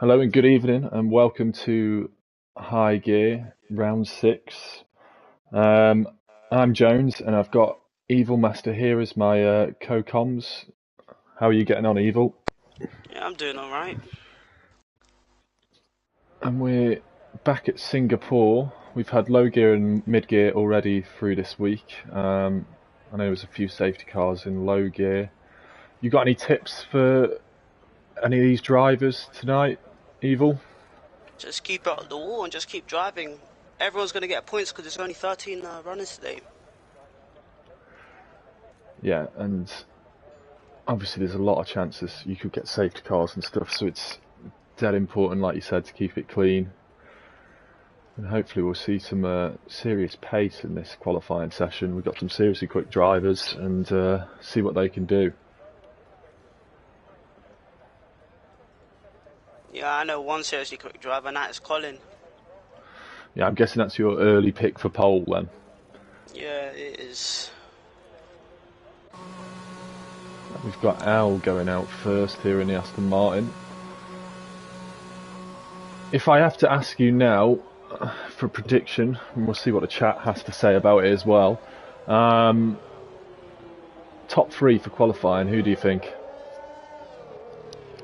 Hello and good evening, and welcome to High Gear Round 6. Um, I'm Jones, and I've got Evil Master here as my co-coms. How are you getting on, Evil? Yeah, I'm doing all right. And we're back at Singapore. We've had low gear and mid gear already through this week. I know there was a few safety cars in low gear. You got any tips for any of these drivers tonight, Evil? Just keep out of the wall and just keep driving. Everyone's going to get points because there's only 13 runners today. Yeah, and obviously there's a lot of chances you could get safety cars and stuff, so it's dead important, like you said, to keep it clean. And hopefully we'll see some serious pace in this qualifying session. We've got some seriously quick drivers and see what they can do. Yeah, I know one seriously quick driver, and that is Colin. Yeah, I'm guessing that's your early pick for pole then. Yeah, it is. We've got Al going out first here in the Aston Martin. If I have to ask you now for a prediction, and we'll see what the chat has to say about it as well. Top three for qualifying, who do you think?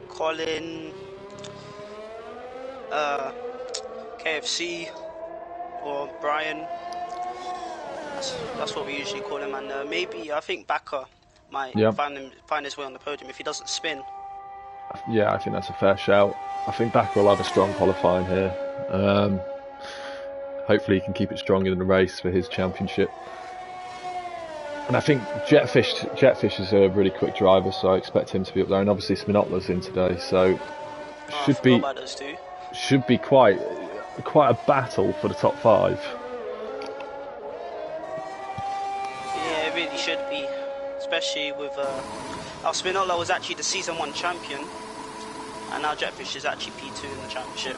Colin, KFC, or Brian. That's what we usually call him, and maybe I think Bakker might Yeah, find his way on the podium if he doesn't spin. yeah, I think that's a fair shout. I think Bakker will have a strong qualifying here. Hopefully he can keep it strong in the race for his championship. And I think Jetfish is a really quick driver, so I expect him to be up there. And obviously Sminotla's in today, so Oh, I should forgot be about those two. should be quite a battle for the top five. Yeah, it really should be, especially with Spinola was actually the season 1 champion, and now Jetfish is actually P2 in the championship.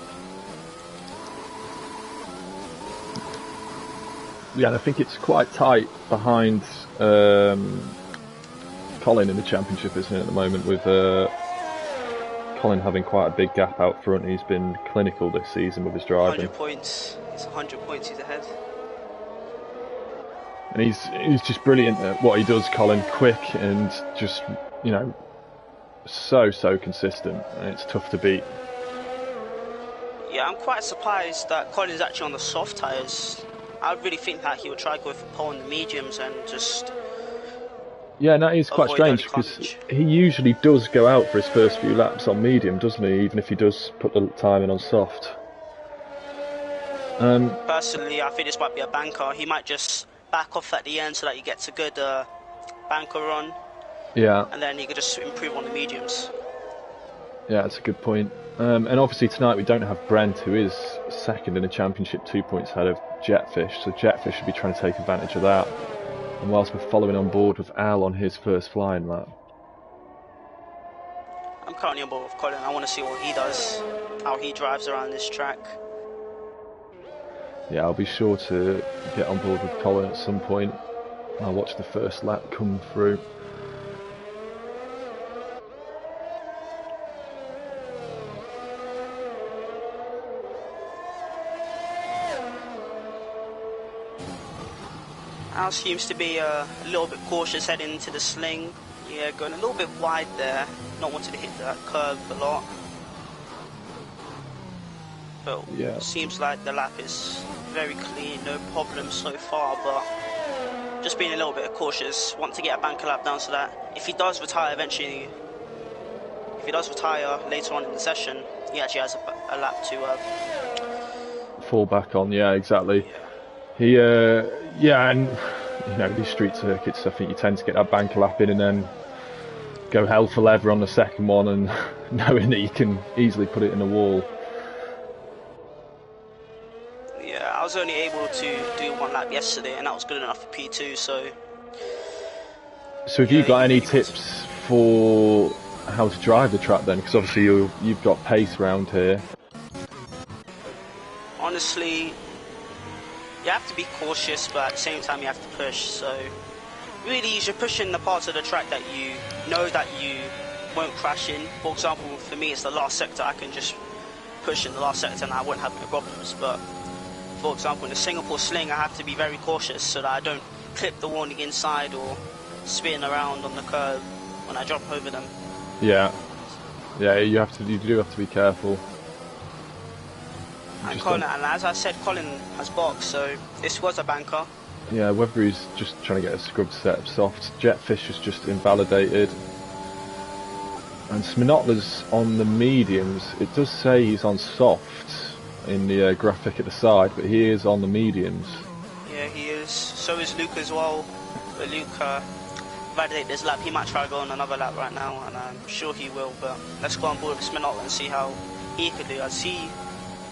Yeah, and I think it's quite tight behind Colin in the championship, isn't it, at the moment, with Colin having quite a big gap out front. He's been clinical this season with his driving. 100 points. It's 100 points he's ahead. And he's just brilliant at what he does, Colin. Quick and just, so consistent, and it's tough to beat. Yeah, I'm quite surprised that Colin's actually on the soft tyres. I really think that he would try to go for pole in the mediums and just... Yeah, and that is quite strange because he usually does go out for his first few laps on medium, doesn't he? Even if he does put the time in on soft. Personally, I think this might be a banker. He might just back off at the end so that he gets a good banker run. Yeah. And then he could just improve on the mediums. Yeah, that's a good point. And obviously tonight we don't have Brent, who is second in the championship, 2 points ahead of Jetfish. So Jetfish should be trying to take advantage of that. And whilst we're following on board with Al on his first flying lap. I'm currently on board with Colin. I want to see what he does, how he drives around this track. Yeah, I'll be sure to get on board with Colin at some point. I'll watch the first lap come through. Al seems to be a little bit cautious heading into the sling. Yeah, going a little bit wide there. Not wanting to hit that curve a lot. But Yeah. it seems like the lap is very clean, no problems so far, but just being a little bit cautious. Want to get a banker lap down so that if he does retire eventually, if he does retire later on in the session, he actually has a lap to fall back on. Yeah, exactly. Yeah. And these street circuits, I think you tend to get that banker lap in and then go hell for leather on the second one, and knowing that you can easily put it in the wall. Yeah, I was only able to do one lap yesterday, and that was good enough for P2. So have you got any tips for how to drive the track then? Because obviously you've got pace round here. Honestly, you have to be cautious, but at the same time you have to push. So really, you should push in the parts of the track that you know that you won't crash in. For example, for me, it's the last sector. I can just push in the last sector and I won't have no problems. But for example, in the Singapore sling, I have to be very cautious so that I don't clip the warning inside or spin around on the curb when I jump over them. Yeah, you do have to be careful. And Colin, and as I said, Colin has boxed, so this was a banker. Yeah, whether he's just trying to get a scrub set of soft. Jetfish is just invalidated. And Sminotla's on the mediums. It does say he's on soft in the graphic at the side, but he is on the mediums. Yeah, he is. So is Luke as well. But Luke validated this lap. He might try to go on another lap right now, and I'm sure he will. But let's go on board with Sminotla and see how he could do. As he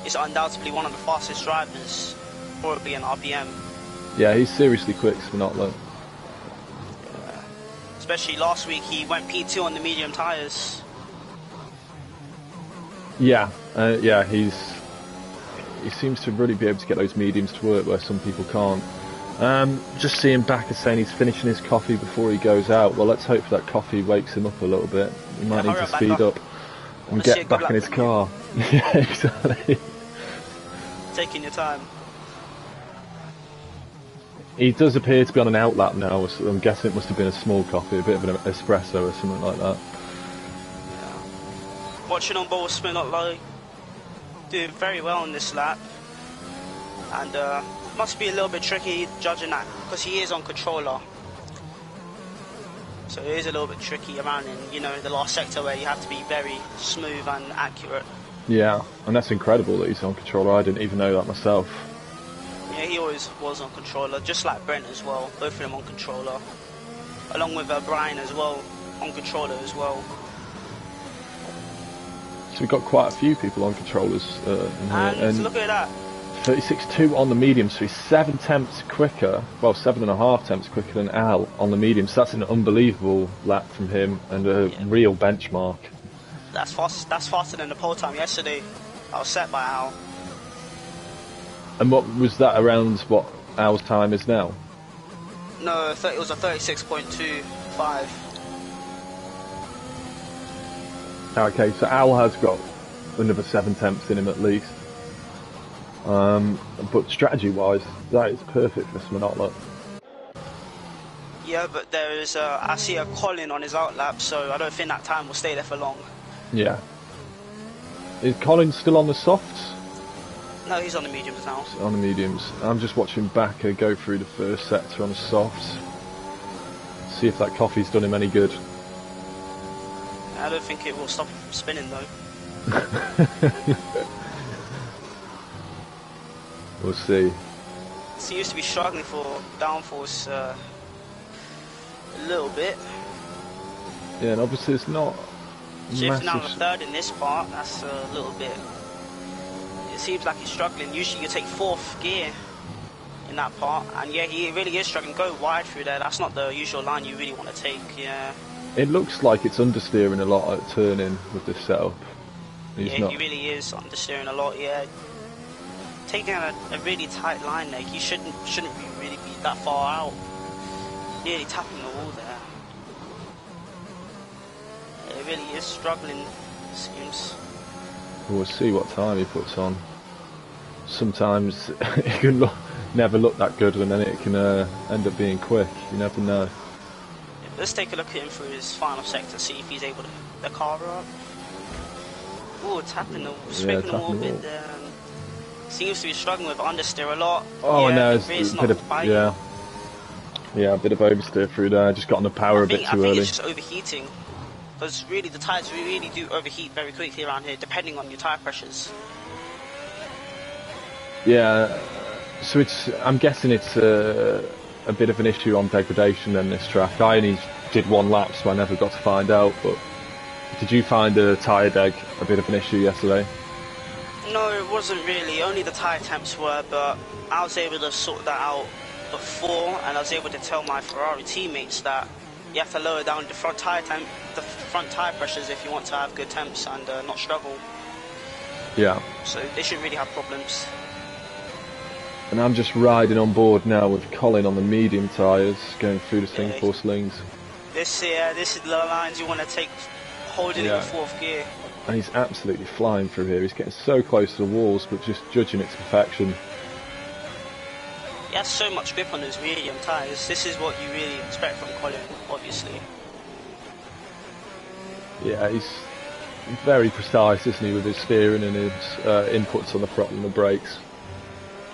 is undoubtedly one of the fastest drivers, probably in RPM. Yeah, he's seriously quick, Sminotla. Especially last week, he went P2 on the medium tyres. Yeah, he seems to really be able to get those mediums to work where some people can't. Just seeing Backer saying he's finishing his coffee before he goes out. Well, let's hope that coffee wakes him up a little bit. He might need to speed up and get back in his car. Yeah, exactly. Taking your time. He does appear to be on an outlap now, so I'm guessing it must have been a small coffee, a bit of an espresso or something like that. Yeah. Watching on board Sminotla doing very well in this lap, and must be a little bit tricky judging that because he is on controller, so it is a little bit tricky around in the last sector where you have to be very smooth and accurate. Yeah, and that's incredible that he's on controller. I didn't even know that myself. Yeah, he always was on controller, just like Brent as well. Both of them on controller, along with Brian as well, on controller as well. So we've got quite a few people on controllers in here. And look at that. 36.2 on the medium, so he's 7 tenths quicker, well 7.5 tenths quicker than Al on the medium, so that's an unbelievable lap from him and a real benchmark. That's faster than the pole time yesterday. I was set by Al. And what was that around what Al's time is now? No, it was a 36.25. Okay, so Al has got another 7 tenths in him at least. But strategy-wise, that is perfect for Sminotla. Yeah, but there is I see a Colin on his outlap, so I don't think that time will stay there for long. Yeah. Is Colin still on the softs? No, he's on the mediums now. On the mediums. I'm just watching Backer go through the first sector on the softs. See if that coffee's done him any good. I don't think it will stop him from spinning though. We'll see. He used to be struggling for downforce a little bit. Yeah, and obviously it's not Shifting out of third in this part, that's a little bit. It seems like he's struggling. Usually you take 4th gear in that part, and yeah, he really is struggling. Go wide through there. That's not the usual line you really want to take. Yeah. It looks like it's understeering a lot at turning with this setup. He really is understeering a lot. Yeah. Taking a really tight line there. He shouldn't really be that far out. Nearly tapping the wall there. It really is struggling, it seems. We'll see what time he puts on. Sometimes it can never look that good, and then it can end up being quick. You never know. Yeah, let's take a look at him through his final sector, see if he's able to the car up. Ooh, tapping the scraping the wall a bit there. Seems to be struggling with understeer a lot. Oh, yeah, no, it's a bit of a bit of oversteer through there. Just got on the power a bit too early. I think it's just overheating. Because really the tyres really do overheat very quickly around here, depending on your tyre pressures. Yeah, so I'm guessing it's a bit of an issue on degradation in this track. I only did 1 lap, so I never got to find out, but did you find the tyre deg a bit of an issue yesterday? No, it wasn't really. Only the tyre temps were, but I was able to sort that out before, and I was able to tell my Ferrari teammates that you have to lower down the front tyre pressures if you want to have good temps and not struggle. Yeah. So they shouldn't really have problems. And I'm just riding on board now with Colin on the medium tyres, going through the Singapore slings. This is the lines you want to take, holding in the 4th gear. And he's absolutely flying through here. He's getting so close to the walls, but just judging it to perfection. He has so much grip on those medium tyres. This is what you really expect from Colin, obviously. Yeah, he's very precise, isn't he, with his steering and his inputs on the throttle and the brakes.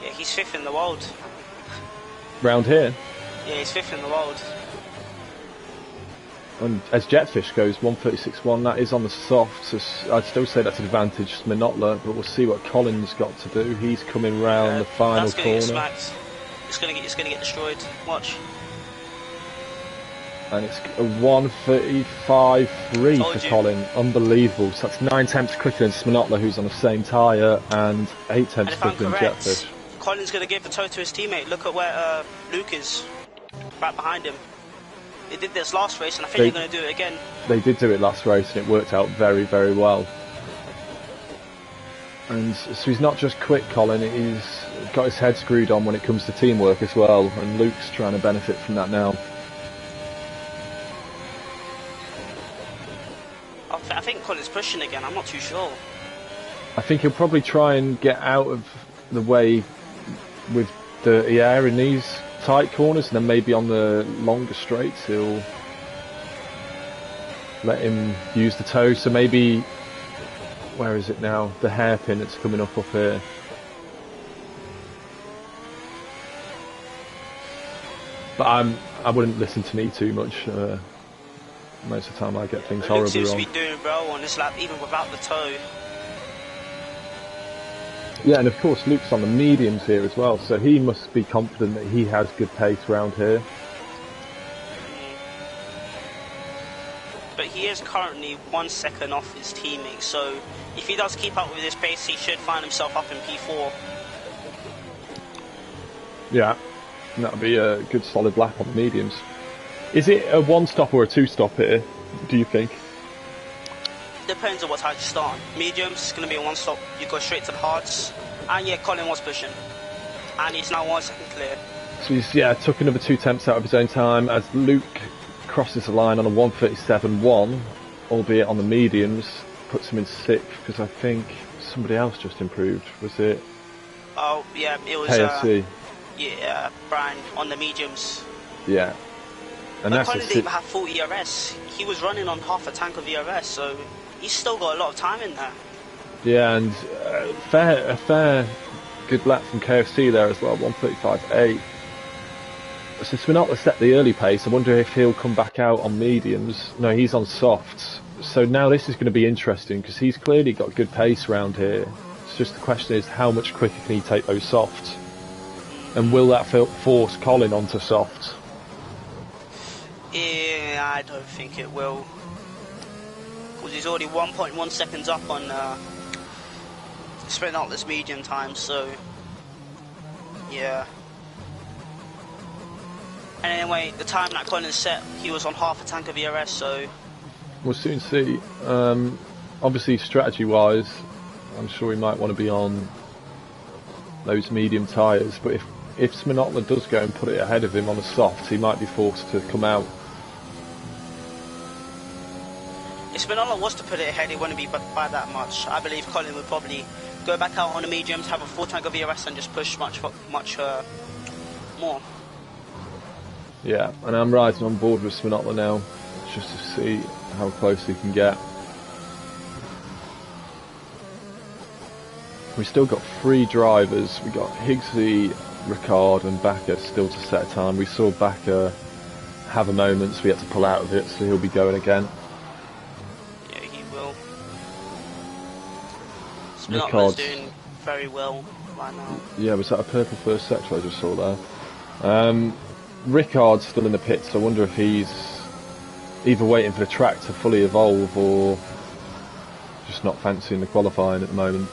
Yeah, he's 5th in the world. Round here. Yeah, he's 5th in the world. And as Jetfish goes, 136.1, that is on the softs. I'd still say that's an advantage to Minotla, but we'll see what Colin's got to do. He's coming round the final corner. Get smacked. It's gonna get destroyed. Watch. And it's a 1:35.3 for Colin. Unbelievable. So that's 9 tenths quicker than Minotla, who's on the same tyre, and 8 tenths quicker than Jetfish. Colin's gonna give the toe to his teammate. Look at where Luke is, right behind him. They did this last race, and I think they're going to do it again. They did do it last race, and it worked out very, very well. And so he's not just quick, Colin, he's got his head screwed on when it comes to teamwork as well, and Luke's trying to benefit from that now. I think Colin's pushing again, I'm not too sure. I think he'll probably try and get out of the way with the air in these tight corners, and then maybe on the longer straights he'll let him use the toe. So maybe, where is it now? The hairpin that's coming up here. But I wouldn't listen to me too much. Most of the time I get things horribly seems wrong. To be doing well on this lap, even without the toe. Yeah, and of course Luke's on the mediums here as well, so he must be confident that he has good pace around here. But he is currently 1 second off his teammate, so if he does keep up with his pace, he should find himself up in P4. Yeah, and that'll be a good solid lap on the mediums. Is it a 1-stop or a 2-stop here, do you think? Depends on what type you start on. Mediums, it's going to be a 1-stop. You go straight to the hards. And yeah, Colin was pushing. And he's now 1 second clear. So he's, took another 2 attempts out of his own time as Luke crosses the line on a 1:37.1, albeit on the mediums, puts him in 6th, because I think somebody else just improved. Was it? Oh, yeah, it was... KFC. Brian on the mediums. Yeah. And but Colin didn't even have full ERS. He was running on half a tank of ERS, so he's still got a lot of time in there. Yeah, and a fair good lap from KFC there as well, 1:35.8. Since Minotla set the early pace, I wonder if he'll come back out on mediums. No, he's on softs. So now this is going to be interesting, because he's clearly got good pace around here. It's just the question is, how much quicker can he take those softs? And will that force Colin onto softs? Yeah, I don't think it will. Because he's already 1.1 seconds up on Minotla's medium time, so yeah. And anyway, the time that Colin set, he was on half a tank of ERS, so we'll soon see. Obviously, strategy-wise, I'm sure he might want to be on those medium tyres, but if Minotla does go and put it ahead of him on the softs, he might be forced to come out. If Minotla was to put it ahead, it wouldn't be by that much. I believe Colin would probably go back out on the mediums, have a full tank of ERS, and just push much more. Yeah, and I'm riding on board with Minotla now, just to see how close he can get. We've still got 3 drivers. We've got Higgsy, Ricard and Bakker still to set a time. We saw Bakker have a moment, so we had to pull out of it, so he'll be going again. Yeah, he will. Minotla's doing very well right now. Yeah, was that a purple first sector I just saw there? Ricard's still in the pits, so I wonder if he's either waiting for the track to fully evolve or just not fancying the qualifying at the moment.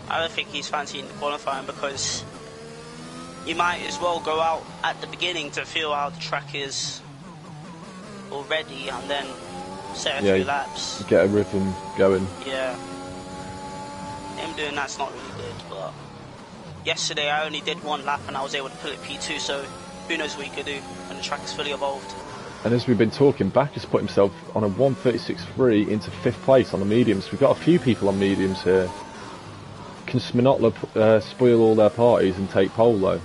I don't think he's fancying the qualifying, because you might as well go out at the beginning to feel how the track is already and then set a few laps. Get a rhythm going. Yeah. Him doing that's not really good, but yesterday I only did 1 lap and I was able to pull it P2, so who knows what he could do when the track is fully evolved. And as we've been talking, Backus put himself on a 1:36.3 into 5th place on the mediums. We've got a few people on mediums here. Can Sminotla spoil all their parties and take pole though?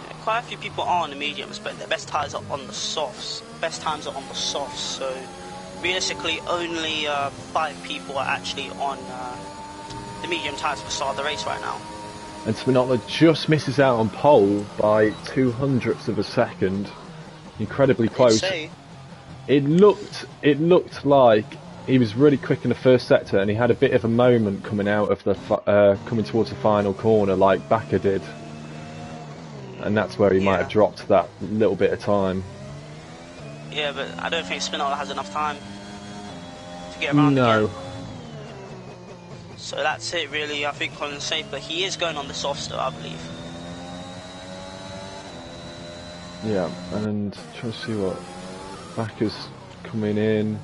Yeah, quite a few people are on the mediums, but their best times are on the softs. So realistically, only 5 people are actually on the medium tires for the start of the race right now. And Sminotla just misses out on pole by 0.02 of a second. Incredibly close. It looked like he was really quick in the first sector, and he had a bit of a moment coming out of the coming towards the final corner, like Bakker did, and that's where he might have dropped that little bit of time. Yeah, but I don't think Spinola has enough time to get around again. So that's it really. I think Colin's safe, but he is going on the soft still, I believe. Yeah, and trying to see what Bakker's coming in.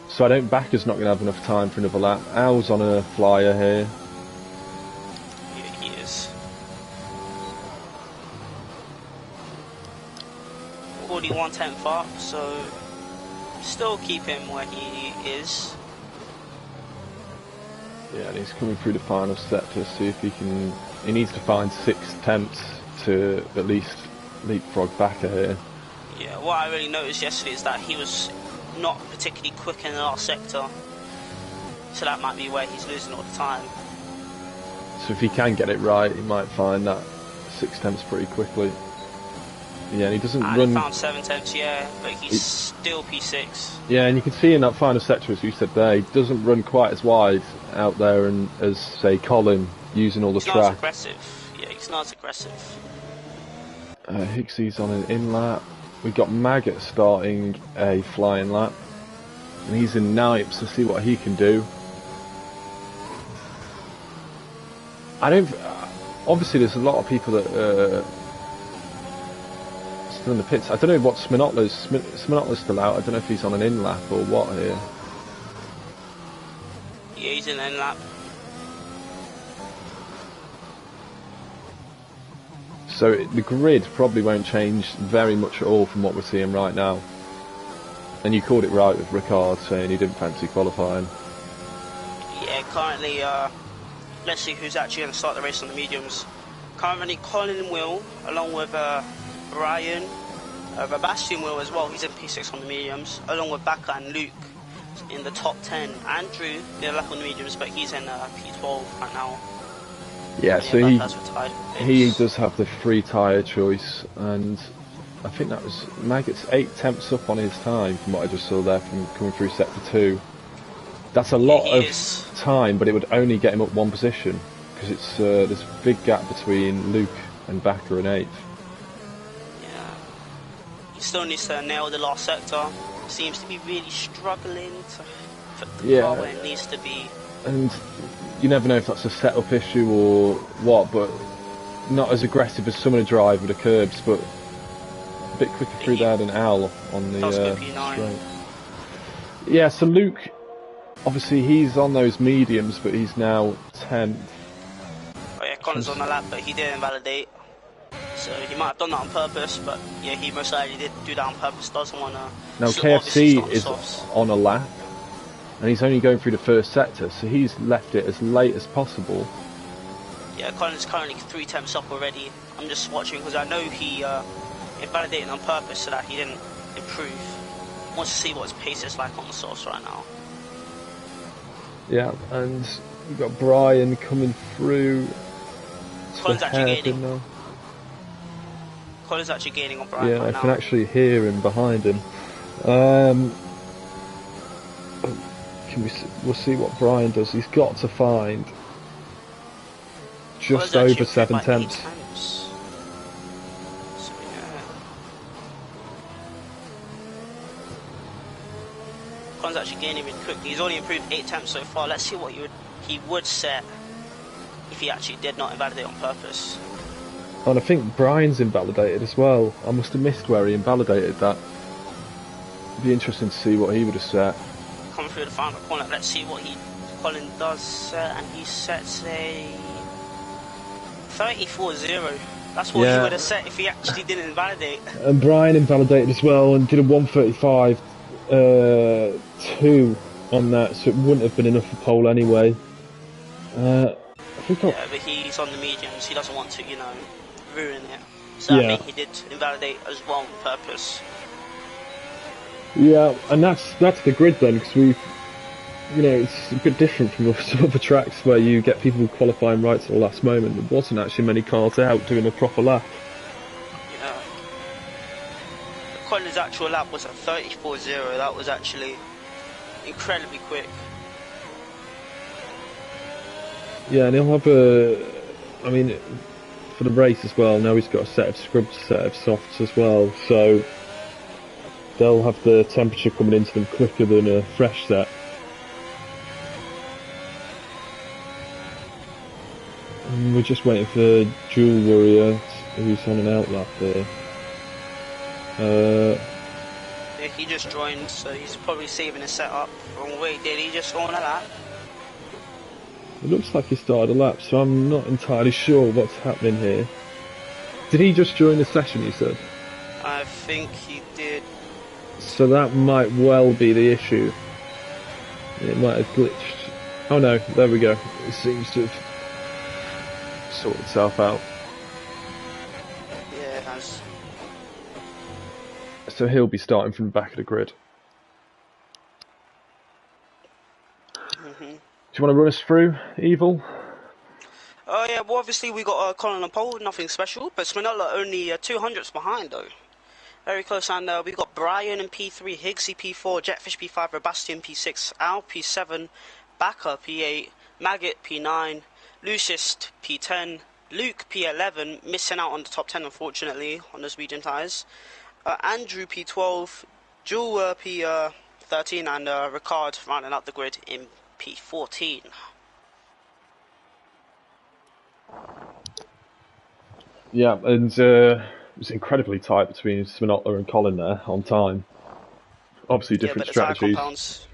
So I don't. Bakker's not going to have enough time for another lap. Al's on a flyer here. Yeah, he is. 41.10 up, so still keep him where he is. Yeah, and he's coming through the final sector, see if he can. He needs to find 6 attempts to at least leapfrog Bakker here. Yeah, what I really noticed yesterday is that he was not particularly quick in the last sector, so that might be where he's losing all the time. So if he can get it right, he might find that 6 attempts pretty quickly. Yeah, and he doesn't run. He found 7 attempts, yeah, but he's still P6. Yeah, and you can see in that final sector, as you said there, he doesn't run quite as wide out there, and as say Colin using all the track. He's not as aggressive. Yeah, he's not as aggressive. Higgsy's on an in lap. We've got Maggot starting a flying lap, and he's in 9th, so see what he can do. I don't. Obviously, there's a lot of people that still in the pits. I don't know what Sminotla's still out. I don't know if he's on an in lap or what here. Yeah, he's in an in lap. So the grid probably won't change very much at all from what we're seeing right now. And you called it right with Ricard saying he didn't fancy qualifying. Yeah, currently, let's see who's actually going to start the race on the mediums. Currently, Colin will, along with Brian, Sebastian will as well. He's in P6 on the mediums, along with Bakker and Luke in the top 10. Andrew, they're left on the mediums, but he's in P12 right now. Yeah, so he does have the free tyre choice, and I think that was Maggot's 8 attempts up on his time from what I just saw there from coming through sector 2. That's a lot of time, but it would only get him up 1 position, because it's there's a big gap between Luke and Bakker in 8th. Yeah, he still needs to nail the last sector. Seems to be really struggling to put the car where it needs to be. And you never know if that's a setup issue or what, but not as aggressive as some of the drive with the curbs, but a bit quicker through there than Al on the straight. Yeah, so Luke, obviously he's on those mediums, but he's now 10th. Oh yeah, Colin's on the lap, but he didn't invalidate. So he might have done that on purpose, but yeah, he most likely did do that on purpose. Doesn't want to. Now KFC is on a lap, and he's only going through the first sector, so he's left it as late as possible. Yeah, Colin's currently 3 attempts up already. I'm just watching because I know he invalidated on purpose so that he didn't improve. Wants to see what his pace is like on the source right now. Yeah, and we've got Brian coming through. Colin's actually gaining. Now. Colin's actually gaining on Brian. Yeah, right I can actually hear him behind him. We'll see what Brian does. He's got to find just over 7 attempts. So, yeah. Colin's actually gaining really quickly. He's only improved 8 attempts so far. Let's see what he would set if he actually did not invalidate on purpose. And I think Brian's invalidated as well. I must have missed where he invalidated that. It'd be interesting to see what he would have set. Coming through the final corner, let's see what Colin does set, and he sets a 34-0. That's what he Yeah, would have set if he actually didn't invalidate. and Brian invalidated as well and did a 1:35 2 on that, so it wouldn't have been enough for pole anyway. I think Yeah, but he's on the mediums. He doesn't want to, ruin it. So I yeah, think he did invalidate as well on purpose. yeah, and that's the grid then, because it's a bit different from some other tracks where you get people qualifying right at the last moment. There wasn't actually many cars out doing a proper lap. Yeah. Colin's actual lap was at 34.0. That was actually incredibly quick. Yeah, and he'll have for the race as well, now he's got a set of scrubs, a set of softs as well, so they'll have the temperature coming into them quicker than a fresh set. And we're just waiting for Jewel Warrior, who's on an out lap there. Yeah, he just joined, so he's probably saving his setup. Wrong way, did he just go on a lap? It looks like he started a lap, so I'm not entirely sure what's happening here. Did he just join the session, you said? I think he did. So that might well be the issue. It might have glitched. Oh no, there we go. It seems to have sorted itself out. Yeah, it has. So he'll be starting from the back of the grid. Do you want to run us through Evil? Oh yeah, well obviously we got Colin and Pole, nothing special, but Spinola only 200s behind though. Very close, and we got Brian in P3, Higgsy P4, Jetfish P5, Robastian P6, Al P7, Baka P8, Maggot P9, Lucius P10, Luke P11, missing out on the top 10 unfortunately on those medium tyres, Andrew P12, Jewel P13, and Ricard rounding out the grid in P14. Yeah, and it was incredibly tight between Spinola and Colin there on time. Obviously different strategies. Compounds.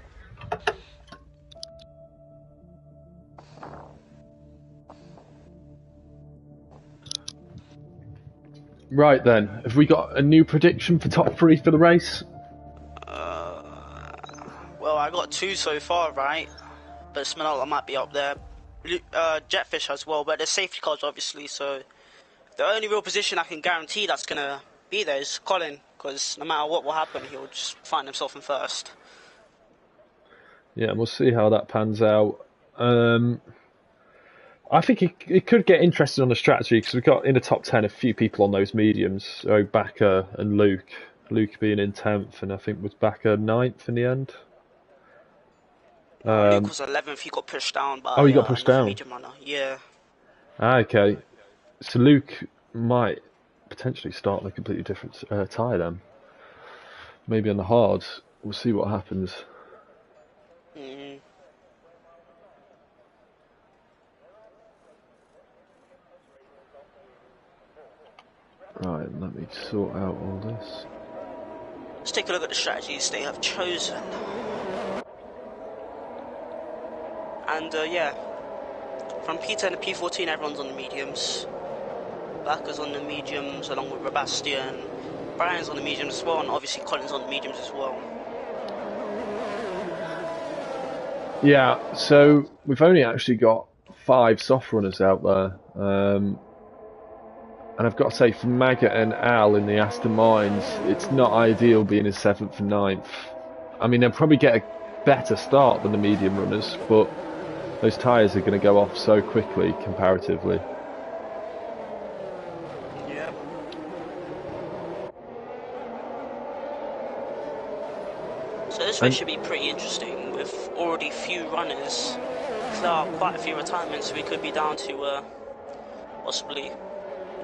Right then, have we got a new prediction for top 3 for the race? Well, I got 2 so far, right? But Spinola might be up there. Jetfish as well, but there's safety cars obviously, so the only real position I can guarantee that's going to be there is Colin, because no matter what will happen, he'll just find himself in first. Yeah, we'll see how that pans out. I think it could get interesting on the strategy, because we've got in the top 10 a few people on those mediums, so Bakker and Luke. Luke being in 10th, and I think was Bakker 9th in the end. Luke was 11th, he got pushed down by he got pushed down. medium runner. Yeah. Okay. So Luke might potentially start on a completely different tyre then. Maybe on the hards. We'll see what happens. Right, let me sort out all this. Let's take a look at the strategies they have chosen. And yeah, from P10 to P14 everyone's on the mediums. Bakker's on the mediums along with Robastian. Brian's on the mediums as well, and obviously Colin's on the mediums as well. Yeah, so we've only actually got 5 soft runners out there. And I've got to say, for Maggot and Al in the Aston Mines, it's not ideal being in 7th and 9th. I mean, they'll probably get a better start than the medium runners, but those tyres are going to go off so quickly, comparatively. Yeah. So this race should be pretty interesting, with already few runners. There are quite a few retirements, we could be down to possibly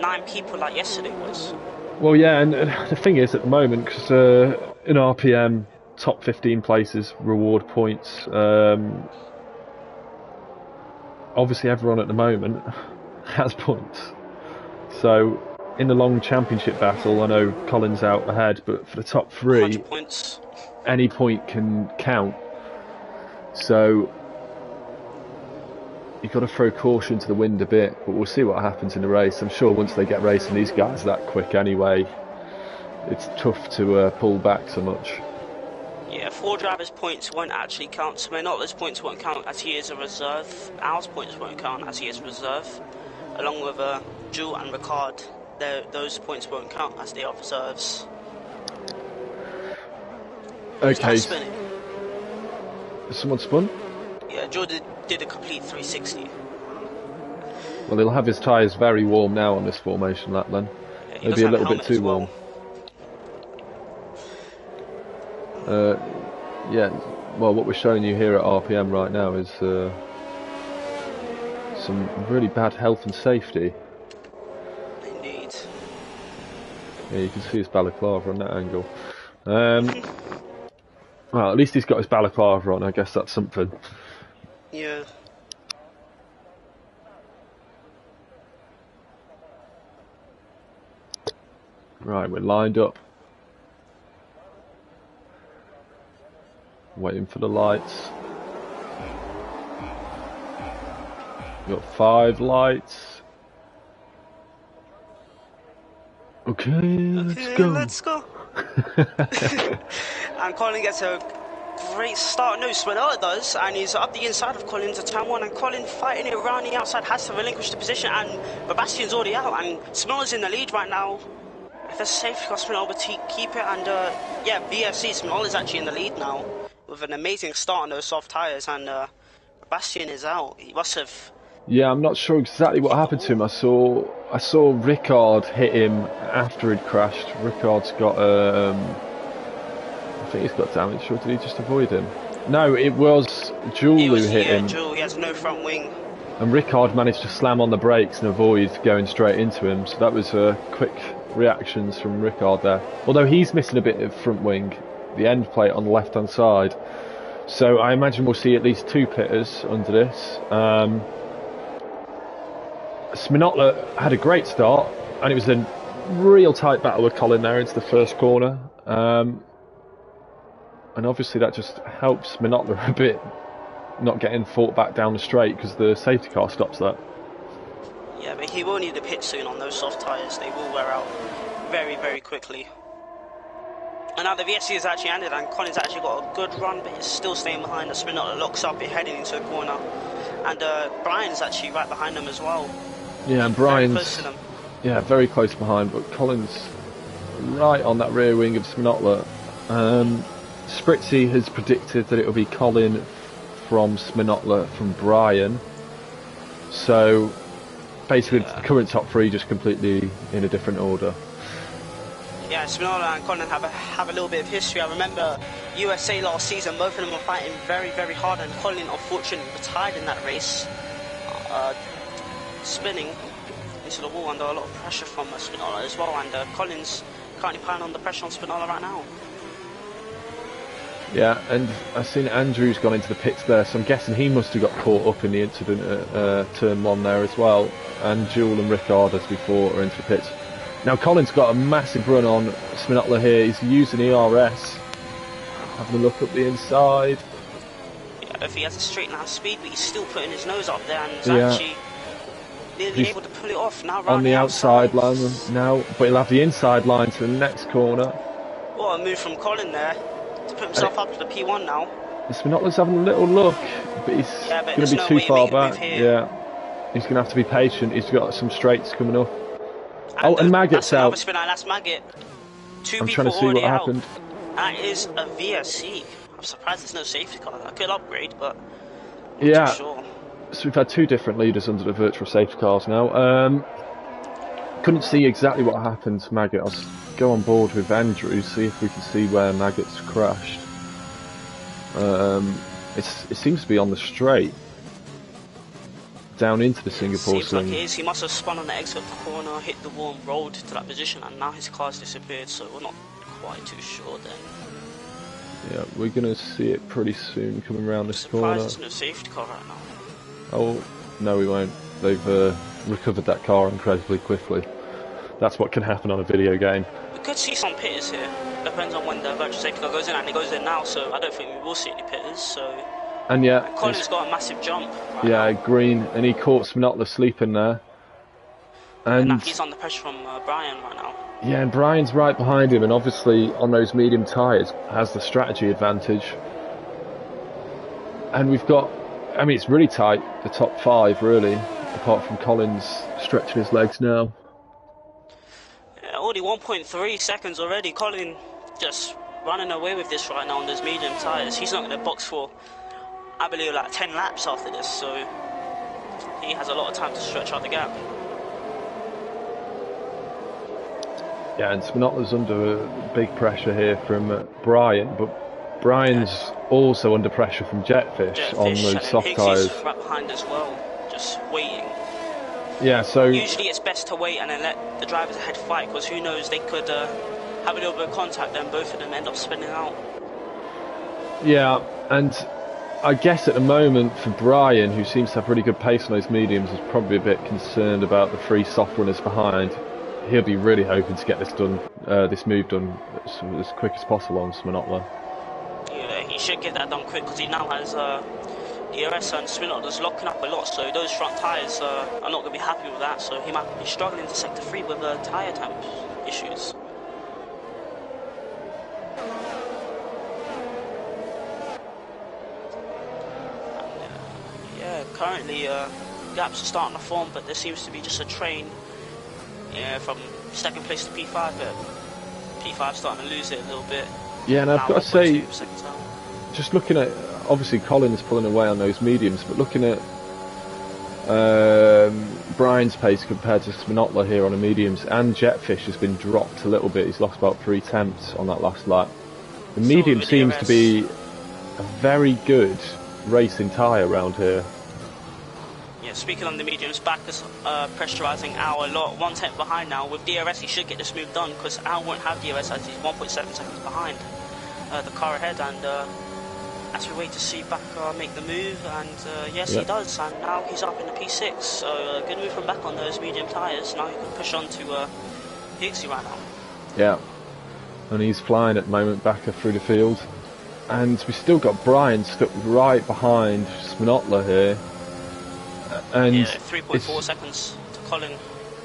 9 people like yesterday was. Well, yeah, and the thing is, at the moment, because in RPM, top 15 places reward points. Obviously, everyone at the moment has points. So, in the long championship battle, I know Colin's out ahead, but for the top 3, points. Any point can count. So, you've got to throw caution to the wind a bit, but we'll see what happens in the race. I'm sure once they get racing, these guys are that quick anyway. It's tough to pull back so much. Yeah, 4 drivers' points won't actually count. So Minotto's points won't count as he is a reserve. Al's points won't count as he is a reserve. Along with Jules and Ricard, those points won't count as they are reserves. Okay. Spinning? Someone spun? Yeah, Jules did a complete 360. Well, he'll have his tyres very warm now on this formation lap then. Yeah, Maybe a little bit too warm. Yeah, well, what we're showing you here at RPM right now is some really bad health and safety. Indeed. Yeah, you can see his balaclava on that angle. Well, at least he's got his balaclava on, I guess that's something. Yeah. Right, we're lined up. Waiting for the lights. We've got 5 lights. Okay, let's go. And Colin gets a great start. No, Spinella does, and he's up the inside of Colin to turn 1, and Colin fighting it around the outside, has to relinquish the position, and Sebastian's already out, and Spinella's in the lead right now. If there's safety car, Spinella will keep it, and yeah, VSC, Spinella's actually in the lead now, with an amazing start on those soft tyres, and Sebastian is out. He must have... Yeah, I'm not sure exactly what happened to him. I saw Ricard hit him after he'd crashed. Ricard's got I think he's got damage, or did he just avoid him? No, it was Jules who hit him. Jules, he has no front wing. And Ricard managed to slam on the brakes and avoid going straight into him, so that was quick reactions from Ricard there. Although he's missing a bit of front wing, the end plate on the left hand side. So I imagine we'll see at least 2 pitters under this. Sminottla had a great start, and it was a real tight battle with Colin there into the first corner. And obviously that just helps Sminottla a bit, not getting fought back down the straight because the safety car stops that. Yeah, but he will need a pit soon on those soft tyres. They will wear out very, very quickly. And now the VSC has actually ended, and Colin's actually got a good run, but he's still staying behind. The Spinottla locks up, heading into the corner. And Brian's actually right behind them as well. Yeah, and Brian's very close to them. Yeah, very close behind, but Colin's right on that rear wing of Sminottla. Spritzy has predicted that it will be Colin from Sminottla from Brian. So basically, the current top 3 just completely in a different order. Yeah, Spinottla and Colin have a little bit of history. I remember USA last season, both of them were fighting very, very hard, and Colin unfortunately retired in that race, spinning into the wall under a lot of pressure from Spinottla as well, and Colin's currently piling on the pressure on Spinottla right now. Yeah, and I've seen Andrew's gone into the pits there, so I'm guessing he must have got caught up in the incident at turn 1 there as well. And Jules and Ricard, as before, are into the pits. Now Colin's got a massive run on Sminottla here. He's using ERS. Having a look up the inside. Yeah, I don't think he has a straight line speed, but he's still putting his nose up there, and he's actually nearly able to pull it off now. On the outside line now, but he'll have the inside line to the next corner. What a move from Colin there to put himself up to the P1 now. Sminottla's having a little look, but he's going to be too far back. Yeah, he's going to have to be patient. He's got some straights coming up. And Maggot's out. That's Maggot. I'm trying to see what happened. That is a VSC. I'm surprised there's no safety car. I could upgrade, but I'm yeah. not too sure. So we've had 2 different leaders under the virtual safety cars now. Couldn't see exactly what happened to Maggot. I'll go on board with Andrew, see if we can see where Maggot's crashed. It seems to be on the straight. Down into the Singapore Seems swing. like it is. He must have spun on the exit of the corner, hit the wall and rolled to that position, and now his car's disappeared, so we're not quite too sure then. Yeah, we're going to see it pretty soon coming around this corner. There's no safety car right now. Oh, no we won't. They've recovered that car incredibly quickly. That's what can happen on a video game. We could see some pitters here. Depends on when the virtual safety car goes in, and it goes in now, so I don't think we will see any pitters, so And yeah, Colin's got a massive jump. Right yeah, now. Green, and he caught Sminotla sleeping there. And now And he's under pressure from Brian right now. yeah, and Brian's right behind him, and obviously on those medium tyres has the strategy advantage. And we've got, I mean, it's really tight, the top 5 really, apart from Collins stretching his legs now. Yeah, already 1.3 seconds already. Colin just running away with this right now on those medium tyres. He's not going to box for, I believe, like 10 laps after this, so he has a lot of time to stretch out the gap. Yeah, and Sminotla's under big pressure here from Brian, but Brian's also under pressure from Jetfish on those soft tyres. Right behind as well, just waiting. Yeah, so usually it's best to wait and then let the drivers ahead fight, because who knows, they could have a little bit of contact and both of them end up spinning out. Yeah, and I guess at the moment for Brian, who seems to have really good pace on those mediums, is probably a bit concerned about the 3 soft runners behind. He'll be really hoping to get this done, this move done as quick as possible on Sminotla. Yeah, he should get that done quick, because he now has DRS and Sminotla's locking up a lot, so those front tyres are not going to be happy with that, so he might be struggling to sector 3 with tyre temp issues. And, currently gaps are starting to form, but there seems to be just a train from second place to P5, but P5 starting to lose it a little bit. Yeah, and I've got to say, just looking at, obviously Colin's pulling away on those mediums, but looking at Brian's pace compared to Sminotla here on the mediums, and Jetfish has been dropped a little bit. He's lost about 3 tenths on that last lap. The medium seems to be a very good racing tyre around here. Yeah, speaking on the mediums, back is pressurising Al a lot. 1 tenth behind now. With DRS, he should get this move done, because Al won't have DRS as he's 1.7 seconds behind the car ahead. And as we wait to see Back make the move, and yes, he does. And now he's up in the P6. So good move from Back on those medium tyres. Now he can push on to Higgsy right now. Yeah, and he's flying at the moment, Backer through the field. And we've still got Brian stuck right behind Sminotla here. And yeah, 3.4 seconds to Colin.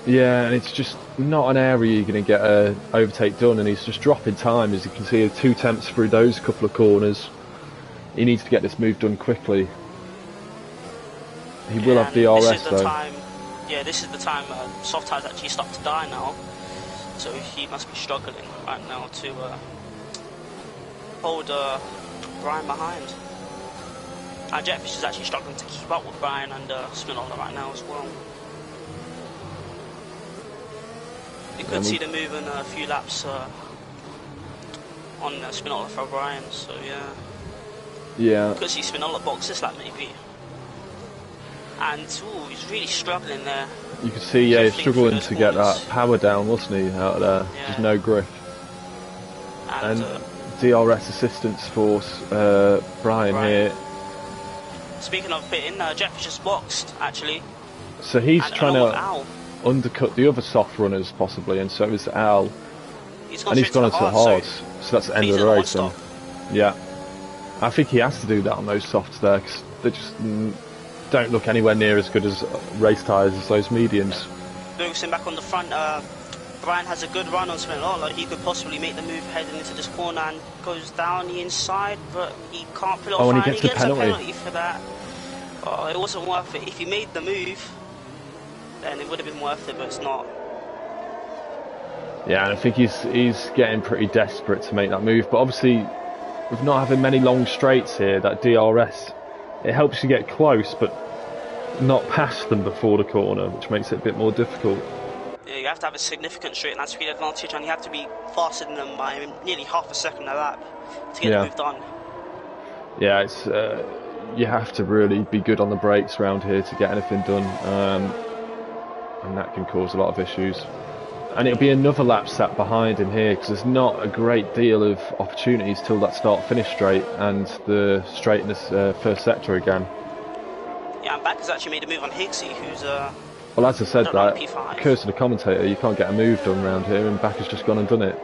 Yeah, and it's just not an area you're going to get a overtake done, and he's just dropping time, as you can see, 2 tenths through those couple of corners. He needs to get this move done quickly. He will have DRS though. This is the time soft tyres actually start to die now, so he must be struggling right now to hold Brian behind. And Jetfish is actually struggling to keep up with Brian and Sminotla right now as well. You could see them moving a few laps on Sminotla for Brian, so yeah. Yeah. You could see Sminotla box this lap maybe. And he's really struggling there. You could see, he's struggling to get that power down, wasn't he, out of there? Yeah. Just no grip. And DRS assistance for Brian here. Speaking of pitting, Jetfish just boxed, actually. So he's trying to undercut the other soft runners, possibly, and so is Al. He's gone into the hard, so that's the end of the race. Yeah. I think he has to do that on those softs there, because they just don't look anywhere near as good as race tyres as those mediums. Focusing back on the front, Brian has a good run on Sminotla. He could possibly make the move heading into this corner and goes down the inside, but he can't pull it off. Oh, and he gets a penalty for that. Oh, it wasn't worth it. If he made the move, then it would have been worth it, but it's not. Yeah, and I think he's getting pretty desperate to make that move, but obviously with not having many long straights here, that DRS, it helps you get close, but not past them before the corner, which makes it a bit more difficult. Yeah, you have to have a significant straight and that speed advantage, and you have to be faster than them by nearly half a second a lap to get the move done. Yeah, it's you have to really be good on the brakes around here to get anything done, and that can cause a lot of issues. And it'll be another lap sat behind him here, because there's not a great deal of opportunities till that start-finish straight and the straight in this first sector again. Yeah, and Back has actually made a move on Higgsy, who's well, as I said, that curse to the commentator, you can't get a move done around here, and Back has just gone and done it.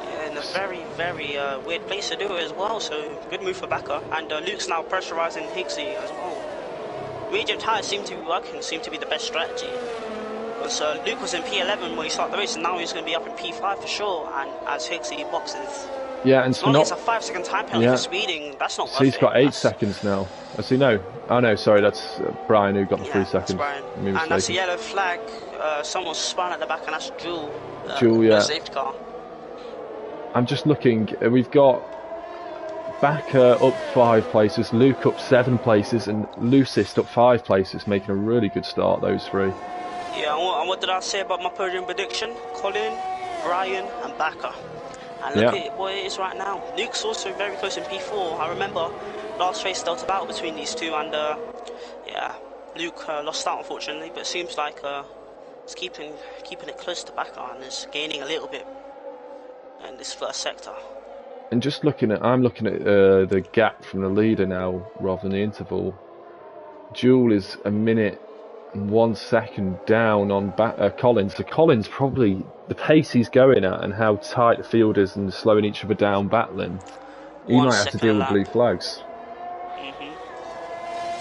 Yeah, in a very, very weird place to do it as well. So good move for Becker, and Luke's now pressurising Higgsy as well. Medium tyres seem to be working, seem to be the best strategy. Because Luke was in P11 when he started the race, and now he's going to be up in P5 for sure. And as Higgsy boxes, yeah, and as long as it's a 5-second time penalty for speeding, that's not worth it. So he's got 8 seconds now. I see. No, oh no, sorry, that's Brian who got the 3 seconds. That's Brian. And that's a yellow flag. Someone's spun at the back, and that's Jewel. Jewel, yeah. Safety car. I'm just looking. We've got Backer up 5 places, Luke up 7 places, and Lucist up 5 places, making a really good start. Those 3. Yeah, and what did I say about my podium prediction? Colin, Brian, and Backer. And look at what it is right now. Luke's also very close in P4. I remember last race dealt a battle between these two, and yeah, Luke lost out unfortunately, but it seems like it's keeping it close to Backer and is gaining a little bit in this first sector. And just I'm looking at the gap from the leader now rather than the interval. Jewel is a minute and 1 second down on Collins. So Collins, probably the pace he's going at and how tight the field is and slowing each other down battling, he might have to deal with blue flags.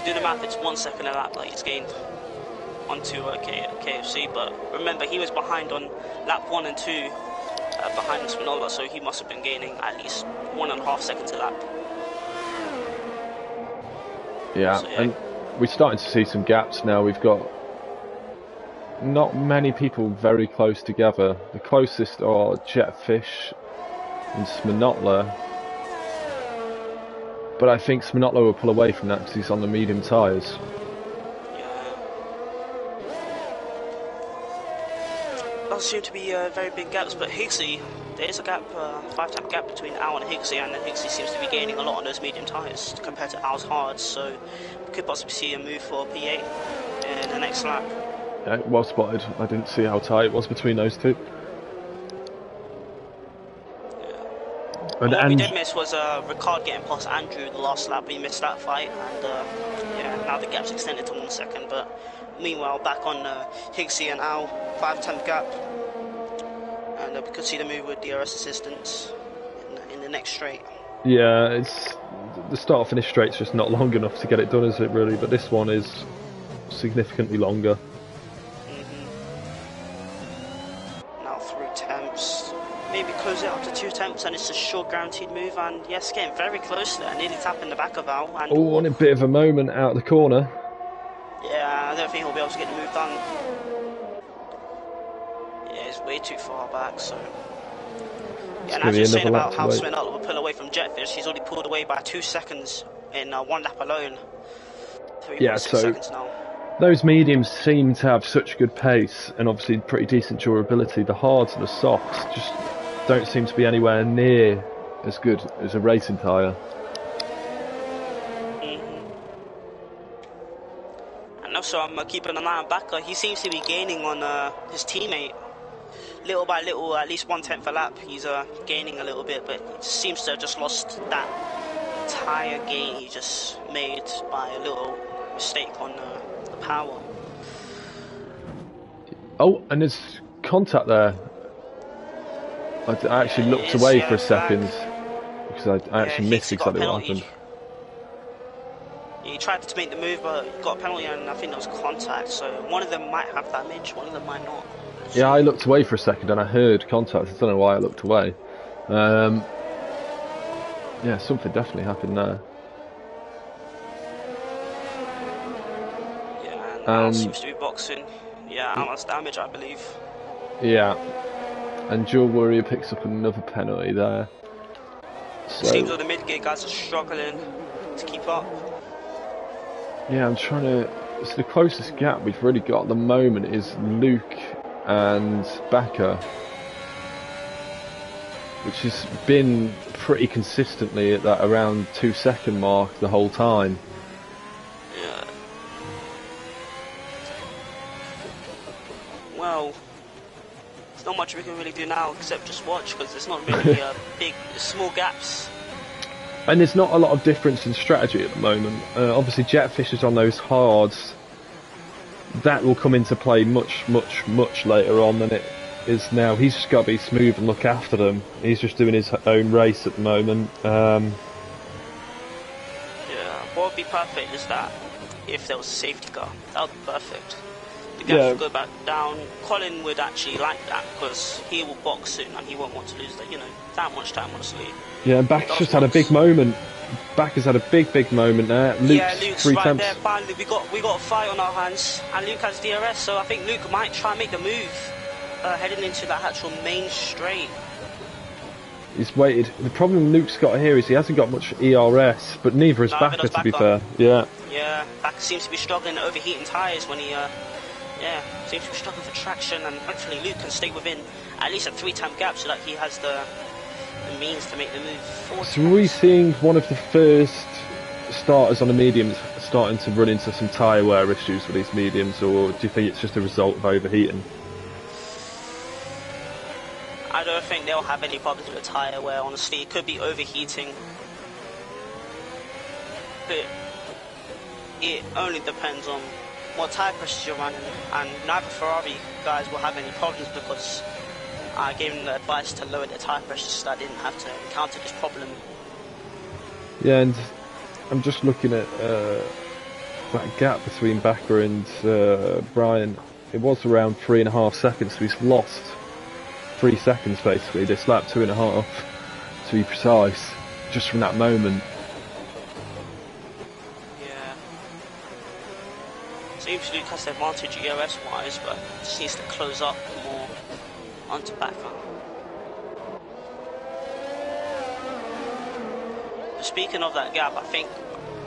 Do the math, it's 1 second a lap that he's gained onto KFC, but remember he was behind on lap 1 and 2 behind Spinola, so he must have been gaining at least 1.5 seconds a lap. Yeah, so, and we're starting to see some gaps now. We've got not many people very close together. The closest are Jetfish and Sminotla, but I think Sminotla will pull away from that because he's on the medium tyres. Doesn't seem to be very big gaps, but Higgsy, there is a gap, 5-time gap between Al and Higgsy, and Higgsy seems to be gaining a lot on those medium tyres compared to Al's hards, so we could possibly see a move for P8 in the next lap. Yeah, it was spotted. I didn't see how tight it was between those two. And what we did miss was Ricard getting past Andrew the last lap. We missed that fight, and yeah, now the gap's extended to 1 second. But meanwhile, back on Higgsy and Al, 5-10 gap, and we could see the move with DRS assistance in the next straight. Yeah, it's the start-finish straight's just not long enough to get it done, is it really? But this one is significantly longer. Now through temps. Maybe close it up to 2 temps and it's a short guaranteed move, and yes, getting very close there, nearly tapping the back of Al. And oh, and a bit of a moment out of the corner. Yeah, I don't think he'll be able to get the move done. Yeah, he's way too far back, so... Yeah, and as you're saying about how Sminotla will pull away from Jetfish, he's already pulled away by 2 seconds in 1 lap alone. 3.6 seconds now. Those mediums seem to have such good pace and obviously pretty decent durability. The hards and the softs just don't seem to be anywhere near as good as a racing tyre. And also I'm keeping an eye on Backer. He seems to be gaining on his teammate. Little by little, at least 1/10 a lap, he's gaining a little bit, but he seems to have just lost that tyre gain he just made by a little mistake on the power. Oh, and there's contact there. I actually looked away for a second because I actually missed exactly what happened. He tried to make the move, but got a penalty, and I think there was contact. So one of them might have damage, one of them might not. Yeah, I looked away for a second and I heard contact. I don't know why I looked away. Yeah, something definitely happened there. Yeah, and Al seems to be boxing. Yeah, Al has damage, I believe. Yeah, and Joel Warrior picks up another penalty there. So, seems like the mid-gear guys are struggling to keep up. Yeah, I'm trying to... So the closest gap we've really got at the moment is Luke and Backer, which has been pretty consistently at that around 2 second mark the whole time. Yeah. Well, there's not much we can really do now except just watch, because there's not really small gaps. And there's not a lot of difference in strategy at the moment. Obviously Jetfish is on those hards. That will come into play much later on than it is now he's just got to be smooth and look after them. He's just doing his own race at the moment. Yeah, what would be perfect is that if there was a safety car, that would be perfect. The gaps would go back down. Colin would actually like that because he will box soon and he won't want to lose that, that much time, honestly. Yeah, and Backer's just had a big moment. Backer's had a big moment there. Luke's three right attempts. there. Finally, we got a fight on our hands, and Luke has DRS, so I think Luke might try and make the move heading into that actual main straight. He's waited. The problem Luke's got here is he hasn't got much ERS, but neither has Backer, to be fair. Yeah. Yeah, Backer seems to be struggling overheating tyres when he, seems to be struggling for traction, and hopefully Luke can stay within at least a 3-time gap so that he has the means to make the move forward. So are we seeing one of the first starters on the mediums starting to run into some tyre wear issues with these mediums, or do you think it's just a result of overheating? I don't think they'll have any problems with the tyre wear, honestly. It could be overheating. But it only depends on what tyre pressures you're running, and neither Ferrari guys will have any problems because I gave them the advice to lower their tyre pressures so that I didn't have to encounter this problem. Yeah, and I'm just looking at that gap between Backer and Brian. It was around 3.5 seconds, so he's lost 3 seconds basically this lap, 2.5 to be precise, just from that moment. Yeah. Seems Luke has the advantage ERS wise, but just needs to close up more onto Backer. Speaking of that gap, I think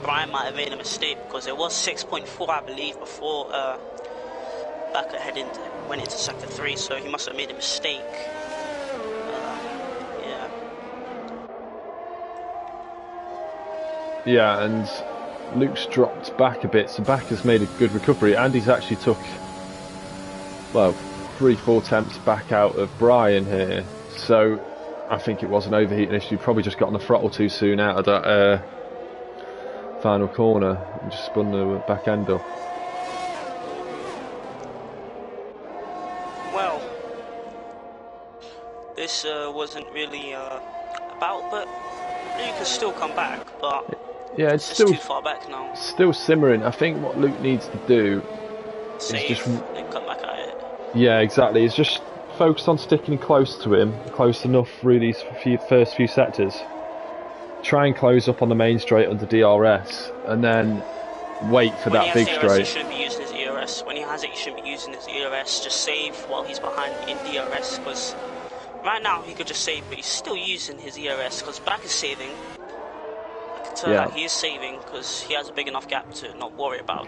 Brian might have made a mistake because it was 6.4 I believe before Backer went into sector 3, so he must have made a mistake. Yeah, and Luke's dropped back a bit, so Backer's made a good recovery, and he's actually took, well, 3-4 attempts back out of Brian here, so I think it was an overheating issue. Probably just got on the throttle too soon out of that final corner and just spun the back end up. Well, this wasn't really about, but Luke has still come back, but yeah, it's still too far back now. Still simmering. I think what Luke needs to do Save is just and come back at it. Yeah, exactly. He's just focused on sticking close to him, close enough really for the first few sectors. Try and close up on the main straight under DRS, and then wait for that big straight. He shouldn't be using his ERS. When he has it, he shouldn't be using his ERS. Just save while he's behind in DRS, because right now he could just save, but he's still using his ERS because Back is saving. I can tell that he is saving because he has a big enough gap to not worry about.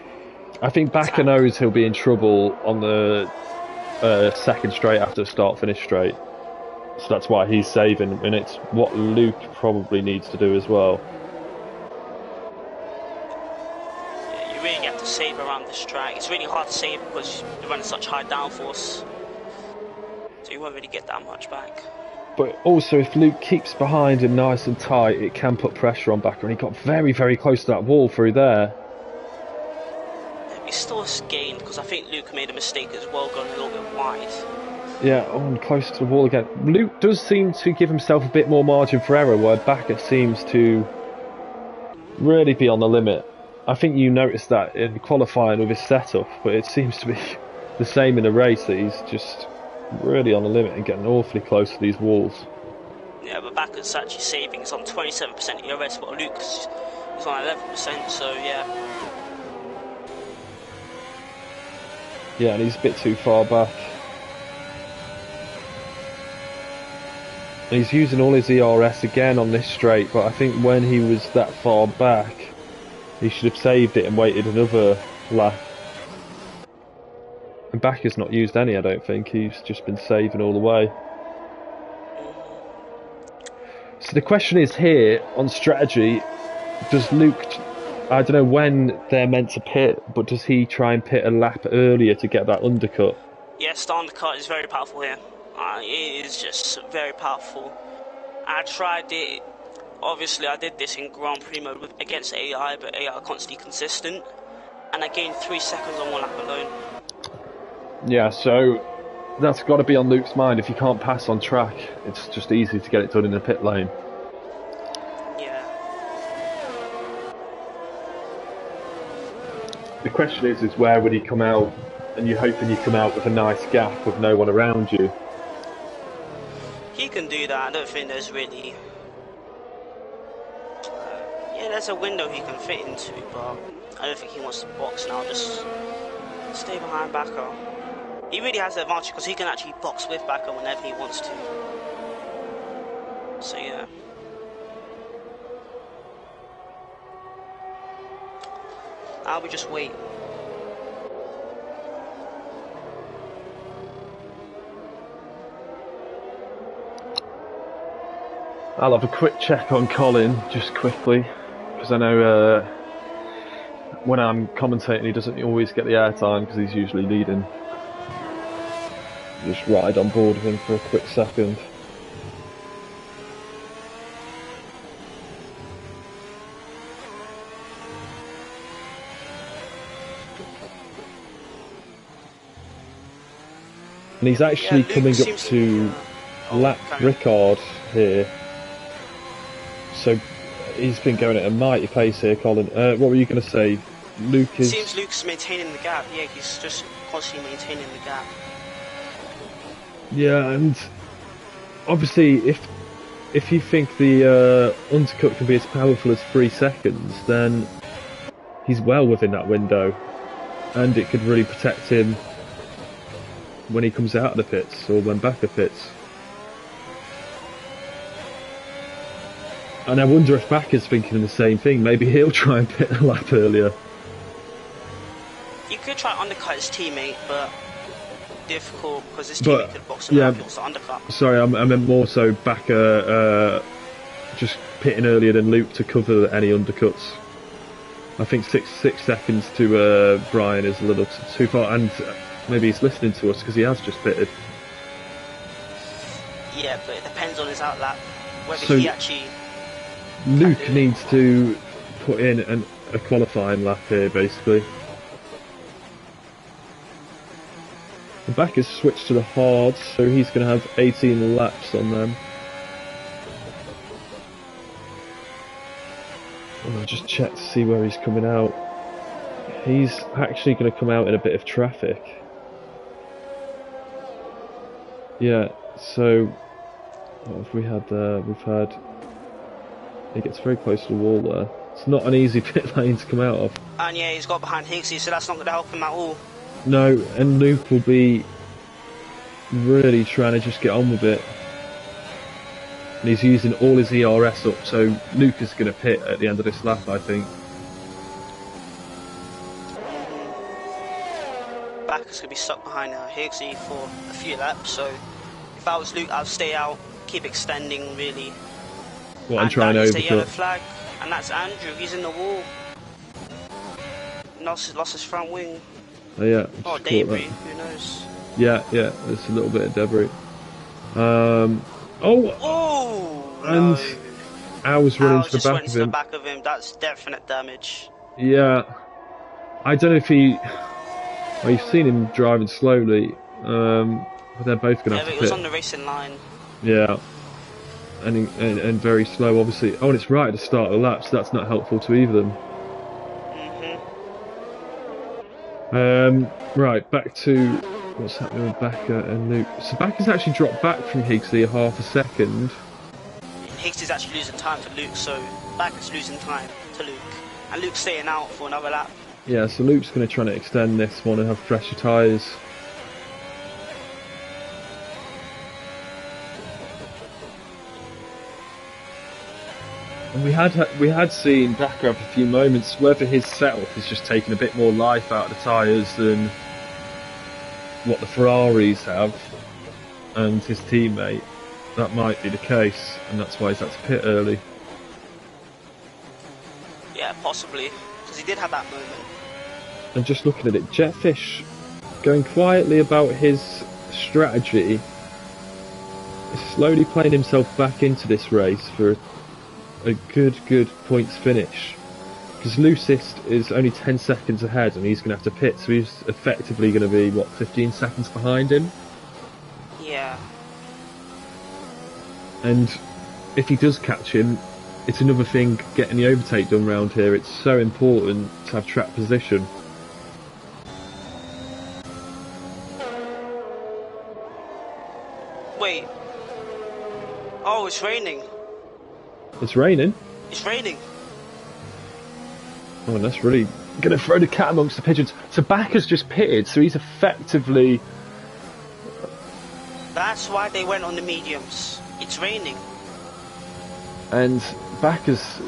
I think Backer knows he'll be in trouble on the second straight after the start-finish straight, so that's why he's saving, and it's what Luke probably needs to do as well. Yeah, you really have to save around this track. It's really hard to save because you're running such high downforce, so you won't really get that much back. But also, if Luke keeps behind him nice and tight, it can put pressure on Backer, and he got very, very close to that wall through there. He still gained because I think Luke made a mistake as well, going a little bit wide. Yeah, and close to the wall again. Luke does seem to give himself a bit more margin for error, where Backer seems to really be on the limit. I think you noticed that in qualifying with his setup, but it seems to be the same in the race, that he's just really on the limit and getting awfully close to these walls. Yeah, but Backer's actually saving. It's on 27% ERS, but Luke's is on 11%, so yeah. Yeah, and he's a bit too far back. And he's using all his ERS again on this straight, but I think when he was that far back, he should have saved it and waited another lap. And Backer's not used any, I don't think. He's just been saving all the way. So the question is here, on strategy, does Luke... I don't know when they're meant to pit, but does he try and pit a lap earlier to get that undercut? Yes, the undercut is very powerful here. It is just very powerful. I tried it. Obviously, I did this in Grand Prix mode against AI, but AI constantly consistent. And I gained 3 seconds on one lap alone. Yeah, so that's got to be on Luke's mind. If you can't pass on track, it's just easy to get it done in the pit lane. Yeah. The question is where would he come out? And you're hoping you come out with a nice gap with no one around you. He can do that. I don't think there's really... yeah, there's a window he can fit into, but I don't think he wants to box now. Just stay behind Backer. He really has the advantage because he can actually box with Backer whenever he wants to. So yeah. Now we just wait. I'll have a quick check on Colin, just quickly, because I know when I'm commentating he doesn't always get the airtime because he's usually leading. Just ride on board with him for a quick second. And he's actually coming up to lap Rickard here. So he's been going at a mighty pace here, Colin. What were you going to say? Luke is... Seems Luke's maintaining the gap. Yeah, he's just constantly maintaining the gap. Yeah, and obviously if you think the undercut can be as powerful as 3 seconds, then he's well within that window. And it could really protect him when he comes out of the pits, or when Backer pits. And I wonder if Backer's thinking the same thing. Maybe he'll try and pit a lap earlier. He could try to undercut his teammate, but difficult because his teammate could box him out if he wants to undercut. Sorry, I meant more so Backer just pitting earlier than Luke to cover any undercuts. I think six seconds to Brian is a little too far, and maybe he's listening to us because he has just pitted. Yeah, but it depends on his outlap. Whether So he actually... Luke needs to put in a qualifying lap here, basically. The back is switched to the hards, so he's going to have 18 laps on them. And I'll just check to see where he's coming out. He's actually going to come out in a bit of traffic. Yeah, so what have we had there? We've had... He gets very close to the wall there. It's not an easy pit lane to come out of. And yeah, he's got behind Higgsy, so that's not going to help him at all. No, and Luke will be really trying to just get on with it. And he's using all his ERS up, so Luke is going to pit at the end of this lap, I think. Backer's going to be stuck behind Higgsy for a few laps, so if I was Luke, I'd stay out, keep extending, really. What, and try and overcut. Yellow overcut. flag, and that's Andrew, he's in the wall. Lost his front wing. Oh yeah. Oh, debris, who knows? Yeah, there's a little bit of debris. And no. I was running to just the went back to of him. the back of him, that's definite damage. Yeah. I don't know if he... Well, you've seen him driving slowly, but they're both going to have to But pit. it was on the racing line. Yeah. And very slow, obviously. Oh, and it's right at the start of the lap, so that's not helpful to either of them. Right, back to what's happening with Backer and Luke. So Backer's actually dropped back from Higgsy a half a second. Higgs is actually losing time to Luke, so Backer's losing time to Luke. And Luke's staying out for another lap. Yeah, so Luke's going to try to extend this one and have fresher tyres. And we had seen Backer have a few moments, whether his setup is just taking a bit more life out of the tyres than what the Ferraris have, and his teammate. That might be the case, and that's why he's had to pit early. Yeah, possibly, because he did have that moment. And just looking at it, Jetfish going quietly about his strategy, is slowly playing himself back into this race for a good points finish, because Lucist is only 10 seconds ahead and he's going to have to pit, so he's effectively going to be, what, 15 seconds behind him? And if he does catch him, it's another thing getting the overtake done round here. It's so important to have track position. Wait. Oh, it's raining. It's raining? It's raining. Oh, and that's really going to throw the cat amongst the pigeons. So Backer's just pitted, so he's effectively... That's why they went on the mediums. It's raining. And Backer's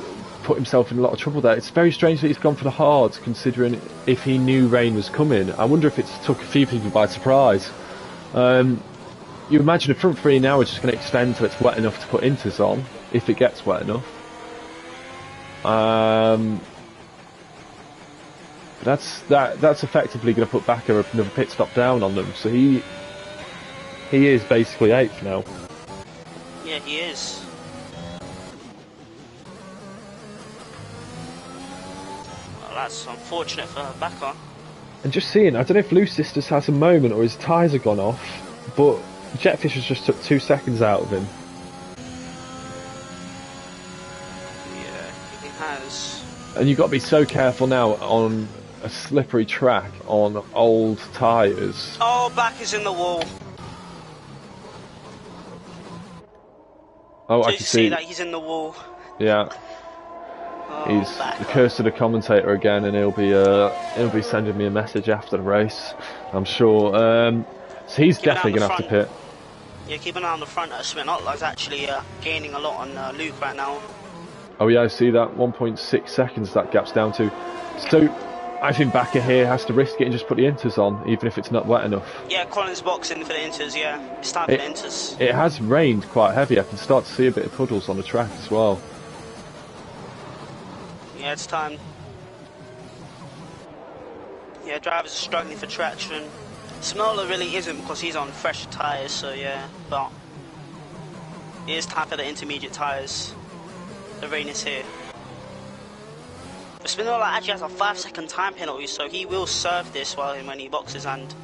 put himself in a lot of trouble there. It's very strange that he's gone for the hards, considering if he knew rain was coming. I wonder if it's took a few people by surprise. You imagine the front three now are just going to extend till it's wet enough to put inters on, if it gets wet enough. That's effectively going to put Backer another pit stop down on them. So he is basically 8th now. Yeah, he is. Well, that's unfortunate for Backer. And just seeing, I don't know if Loose Sisters has a moment or his tyres have gone off, but Jetfish has just took 2 seconds out of him. Yeah, he has. And you've got to be so careful now on a slippery track on old tyres. Oh, Backer's in the wall. Oh, So I you can see that he's in the wall. Yeah. Oh, He's Backer. the curse of the commentator again, and he'll be sending me a message after the race, I'm sure. So he's definitely going to have to pit. Yeah, keep an eye on the front. Sminotla's actually gaining a lot on Luke right now. Oh yeah, I see that. 1.6 seconds that gap's down to. So I think Backer here has to risk it and just put the inters on, even if it's not wet enough. Yeah, Collins boxing for the inters, yeah. It's time for the inters. It has rained quite heavy. I can start to see a bit of puddles on the track as well. Yeah, it's time. Yeah, drivers are struggling for traction. Smola really isn't because he's on fresh tyres, so yeah, but it is time for the intermediate tyres. The rain is here. But Spinola actually has a 5-second time penalty, so he will serve this when he boxes, and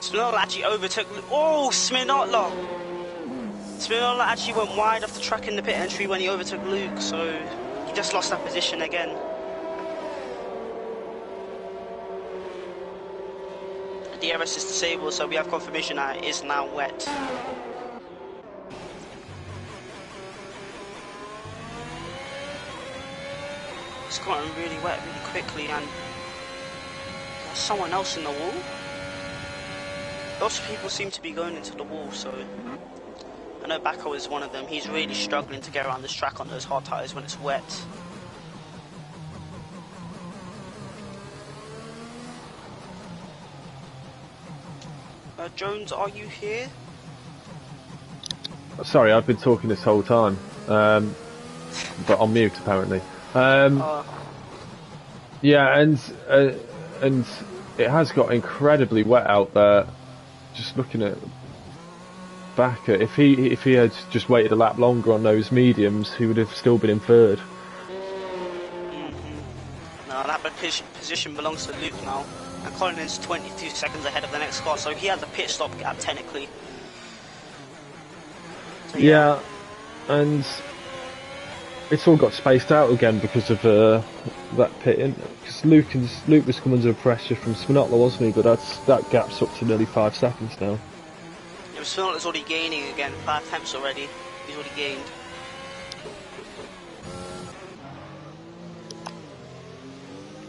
Spinola actually overtook... Oh, Spinola! Spinola actually went wide off the track in the pit entry when he overtook Luke, so he just lost that position again. The DRS is disabled, so we have confirmation that it is now wet. It's gotten really wet really quickly, and there's someone else in the wall. Lots of people seem to be going into the wall, so I know Backer is one of them. He's really struggling to get around this track on those hard tyres when it's wet. Jones, are you here? Sorry, I've been talking this whole time, but on mute apparently. Yeah, and it has got incredibly wet out there. Just looking at Backer, if he had just waited a lap longer on those mediums, he would have still been in third. No, that position belongs to Luke now. And Colin is 22 seconds ahead of the next car, so he has a pit stop gap technically. So, yeah, and it's all got spaced out again because of that pitting. Because Luke was coming under pressure from Spinotla, wasn't he? But that gap's up to nearly 5 seconds now. Yeah, Spinotla's already gaining again, 5 tenths already. He's already gained.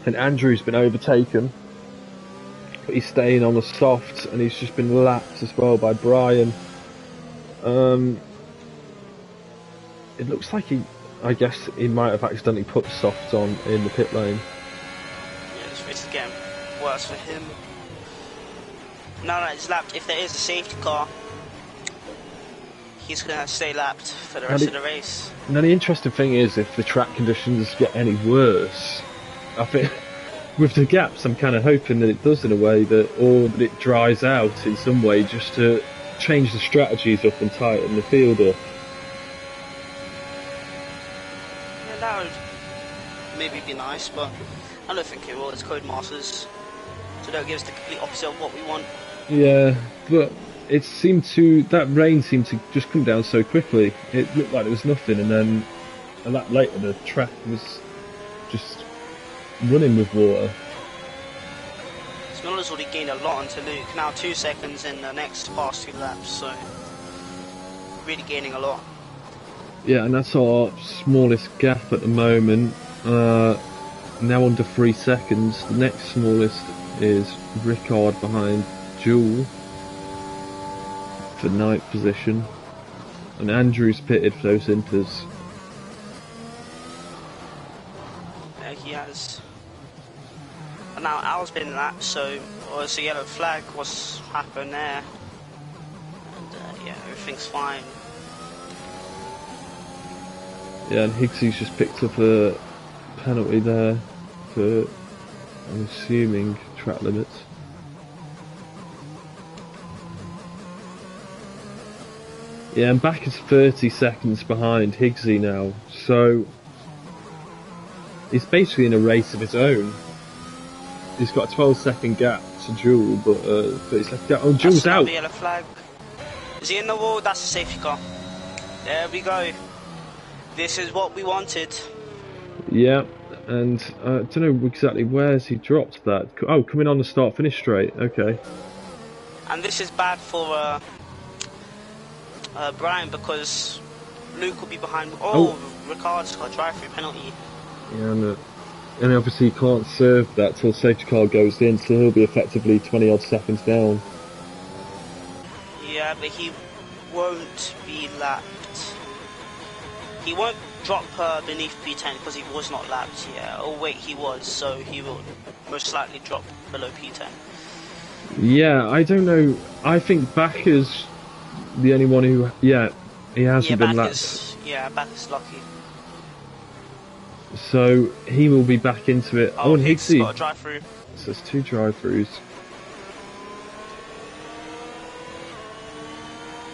And Andrew's been overtaken, but he's staying on the soft, and he's just been lapped as well by Brian. It looks like I guess he might have accidentally put the soft on in the pit lane. Yeah, this race is getting worse for him. Now that he's lapped, if there is a safety car, he's going to stay lapped for the rest of the race. Now the interesting thing is, if the track conditions get any worse, I think with the gaps I'm kind of hoping that it does in a way or that it dries out in some way, just to change the strategies up and tighten the field up. Yeah, that would maybe be nice, but I don't think it will. It's Codemasters, so they'll give us the complete opposite of what we want. Yeah, but it seemed that rain seemed to just come down so quickly. It looked like there was nothing, and then a lap later the track was just running with water. Miller's already gained a lot onto Luke, now 2 seconds in the next past 2 laps, so really gaining a lot. Yeah, and that's our smallest gap at the moment, now under 3 seconds. The next smallest is Ricard behind Jewel for 9th position, and Andrew's pitted for those inters. Yeah, he has. And now Al's been lapped, so it's a yellow flag. What's happened there? And yeah, everything's fine. Yeah, and Higgsy's just picked up a penalty there for, I'm assuming, track limits. Yeah, and back is 30 seconds behind Higgsy now, so he's basically in a race of his own. He's got a 12-second gap to Jewel, but 30-second gap. Oh, Jewel's out. The yellow flag. Is he in the wall? That's a safety car. There we go. This is what we wanted. Yeah, and I don't know exactly where's he dropped that. Oh, coming on the start-finish straight. Okay. And this is bad for Brian, because Luke will be behind. Oh, Ricard's got a drive-through penalty. Yeah, and obviously he can't serve that till safety car goes in, so he'll be effectively 20-odd seconds down. Yeah, but he won't be lapped. He won't drop beneath P10 because he was not lapped yet. Oh wait, he was, so he will most likely drop below P10. Yeah, I don't know. I think Backer's the only one who... Yeah, he hasn't been lapped. Yeah, Backer's lucky. So he will be back into it. Oh, and Higgs got a drive-through. So there's 2 drive-throughs.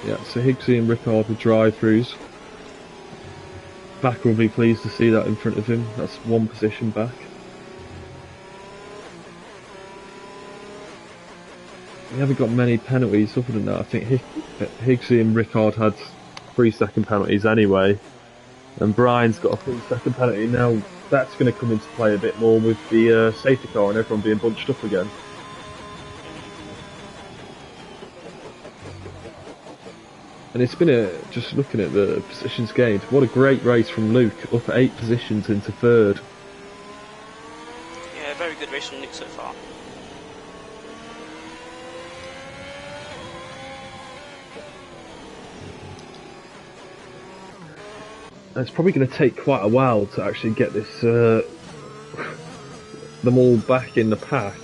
Yeah, so Higgsy and Ricard with drive-throughs. Backer will be pleased to see that in front of him. That's 1 position back. We haven't got many penalties other than that. I think Higgsy and Ricard had 3-second penalties anyway. And Brian's got a 3-second penalty. Now that's going to come into play a bit more with the safety car and everyone being bunched up again. And it's been just looking at the positions gained, what a great race from Luke, up 8 positions into 3rd. Yeah, very good race from Luke so far. It's probably going to take quite a while to actually get this them all back in the pack,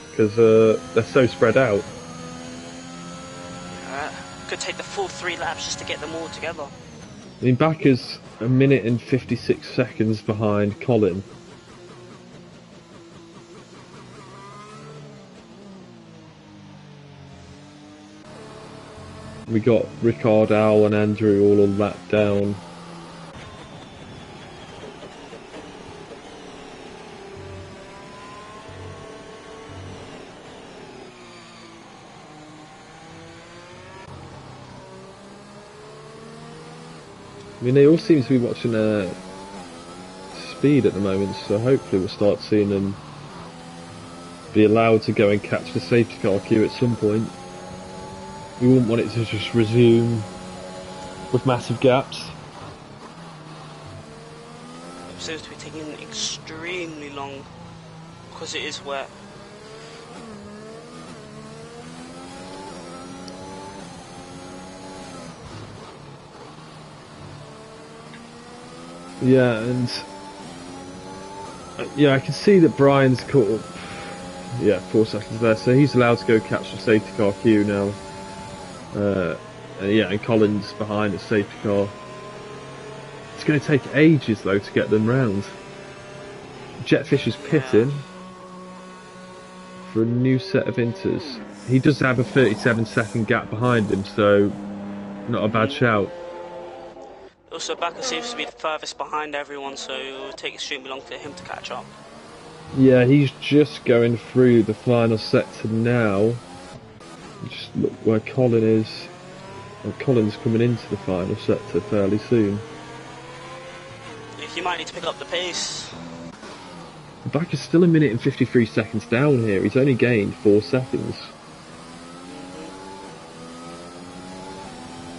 because they're so spread out. Could take the full 3 laps just to get them all together. I mean, Backer's 1 minute and 56 seconds behind Colin. We got Ricard, Al and Andrew all on lap down. I mean, they all seem to be watching speed at the moment, so hopefully we'll start seeing them be allowed to go and catch the safety car queue at some point. We wouldn't want it to just resume with massive gaps. It seems to be taking extremely long because it is wet. Yeah, and yeah, I can see that Brian's caught up. Yeah, 4 seconds there, so he's allowed to go catch the safety car queue now. Yeah, and Colin's behind the safety car. It's going to take ages though to get them round. Jetfish is pitting for a new set of inters. He does have a 37-second gap behind him, so not a bad shout. Also, Bakker seems to be the furthest behind everyone, so it will take extremely long for him to catch up. Yeah, he's just going through the final sector now. Just look where Colin is. Well, Colin's coming into the final sector fairly soon. You might need to pick up the pace. Back is still 1 minute and 53 seconds down here. He's only gained 4 seconds.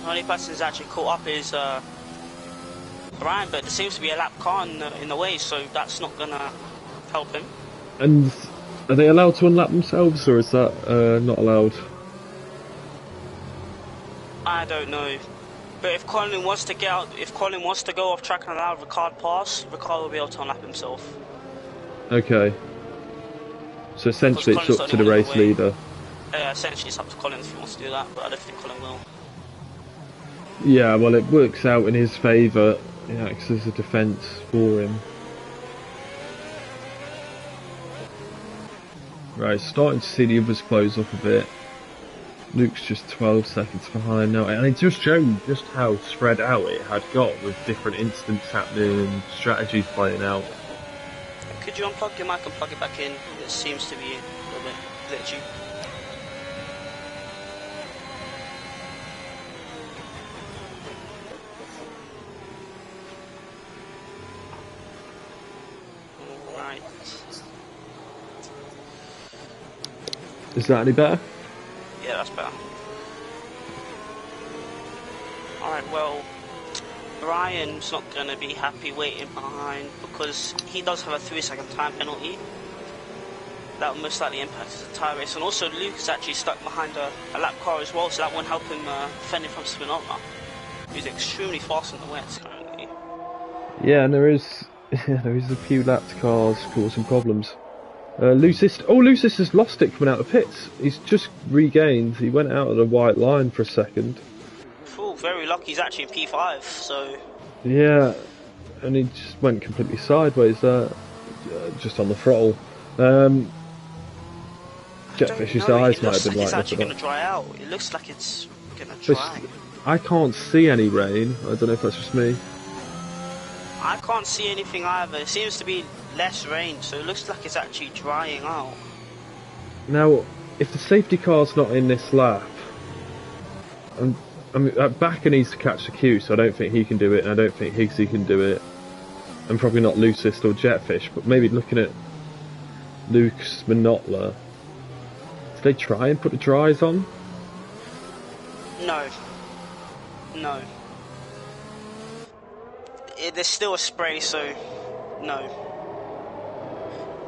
The only person who's actually caught up is Brian, but there seems to be a lap car in the way, so that's not going to help him. And are they allowed to unlap themselves, or is that not allowed? I don't know. But if Colin wants to get out, if Colin wants to go off track and allow Ricard pass, Ricard will be able to unlap himself. Okay. So essentially it's up to the race leader. Essentially it's up to Colin if he wants to do that, but I don't think Colin will. Yeah, well it works out in his favour. It acts as a defence for him. Right, starting to see the others close up a bit. Luke's just 12 seconds behind now, and it just showed just how spread out it had got with different incidents happening and strategies playing out. Could you unplug your mic and plug it back in? It seems to be a little bit glitchy. Alright. Is that any better? Yeah, that's better. Alright, well, Brian's not going to be happy waiting behind because he does have a 3-second time penalty. That will most likely impact the tyre race. And also Luke is actually stuck behind a lap car as well, so that won't help him defending from Spinoza, who's extremely fast on the wets currently. Yeah, and there is a few lapped cars causing problems. Lucis has lost it coming out of pits. He's just regained. He went out of the white line for a second. Oh, very lucky. He's actually in P5, so... Yeah, and he just went completely sideways there, just on the throttle. Jetfish's eyes might have been lighting up. It's actually going to dry out. It looks like it's going to dry. I can't see any rain. I don't know if that's just me. I can't see anything either. It seems to be less rain, so it looks like it's actually drying out. Now, if the safety car's not in this lap, I mean, Backer needs to catch the queue, so I don't think he can do it, and I don't think Higgsy can do it. And probably not Lucist or Jetfish, but maybe looking at Luke's Monotler. Did they try and put the dries on? No. No. There's still a spray, so no.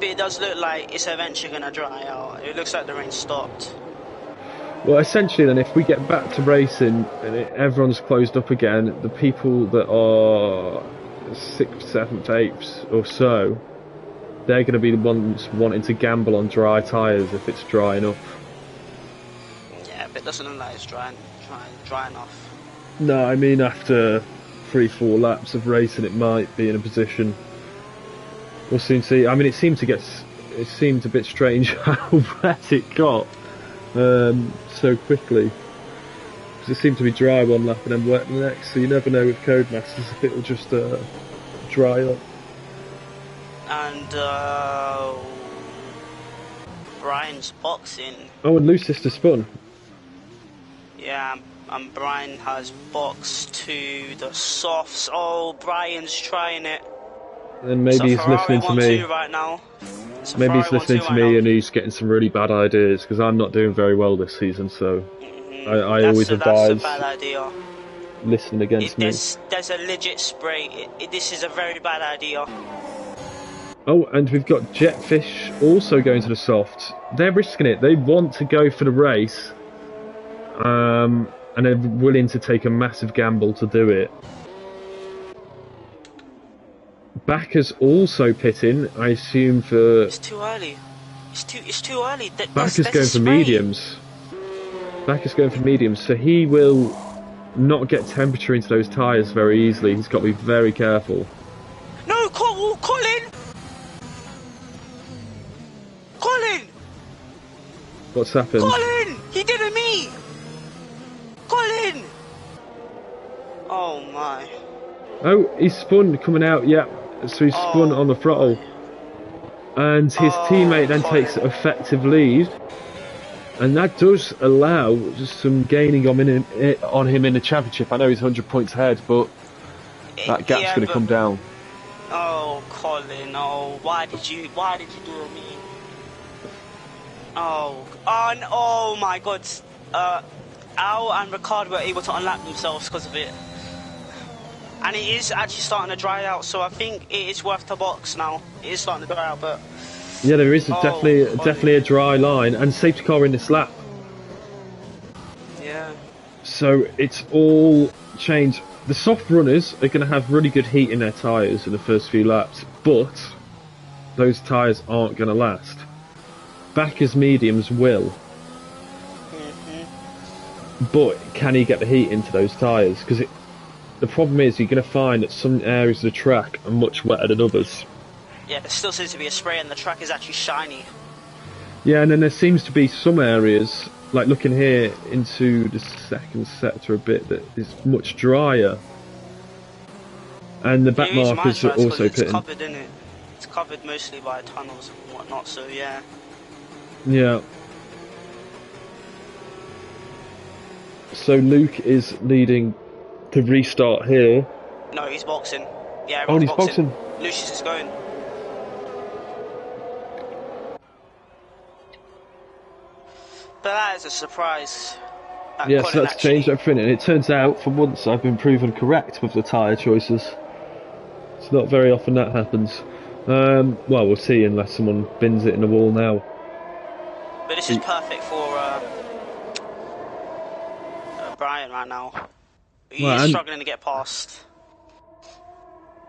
But it does look like it's eventually going to dry out. It looks like the rain stopped. Well, essentially then, if we get back to racing and everyone's closed up again, the people that are 6th, 7th, 8th or so, they're going to be the ones wanting to gamble on dry tyres if it's dry enough. Yeah, but it doesn't look like it's dry enough. No, I mean after 3-4 laps of racing it might be in a position. We'll soon see. I mean it seemed a bit strange how wet it got so quickly. Because it seemed to be dry one lap and then wet the next, so you never know with Codemasters if it'll just dry up. And Brian's boxing. Oh, and Lucista spun. Yeah, and Brian has boxed to the softs. Oh, Brian's trying it. And maybe he's listening to me. Right now. Maybe he's listening to me and he's getting some really bad ideas because I'm not doing very well this season. So I always advise. That's a bad idea. Listen against me. There's a legit spray. This is a very bad idea. Oh, and we've got Jetfish also going to the soft. They're risking it. They want to go for the race. And they're willing to take a massive gamble to do it. Backer's also pitting, I assume for... It's too early. It's too early. Backer's going for mediums. Backer's going for mediums, so he will not get temperature into those tyres very easily. He's got to be very careful. No, Colin! Colin! What's happened? Colin! He did it me! Colin! Oh my. Oh, he's spun coming out, yeah. So he's spun on the throttle. And his teammate then takes effective lead. And that does allow just some gaining on him in the championship. I know he's 100 points ahead, but that gap's Yeah, going to but come down. oh, Colin, oh, why did you do me? Oh my God. Al and Ricard were able to unlap themselves because of it. And it is actually starting to dry out, so I think it is worth the box now. It is starting to dry out, but... Yeah, there is definitely a dry line, and safety car in this lap. Yeah. So it's all changed. The soft runners are going to have really good heat in their tyres in the first few laps, but those tyres aren't going to last. Backers mediums will. But can he get the heat into those tyres? Because the problem is you're going to find that some areas of the track are much wetter than others. Yeah, there still seems to be a spray and the track is actually shiny. Yeah, and then there seems to be some areas, like looking here into the second sector a bit, that is much drier. And the back markers are also pitting. It's covered, isn't it? It's covered mostly by tunnels and whatnot, so yeah. Yeah. So Luke is leading the restart here. No, he's boxing. Yeah, he's boxing. Lucius is going. But that is a surprise. Yes, that's changed everything, and it turns out, for once, I've been proven correct with the tyre choices. It's not very often that happens. Well, we'll see, unless someone bins it in the wall now. But this is perfect for Brian right now. He's struggling to get past.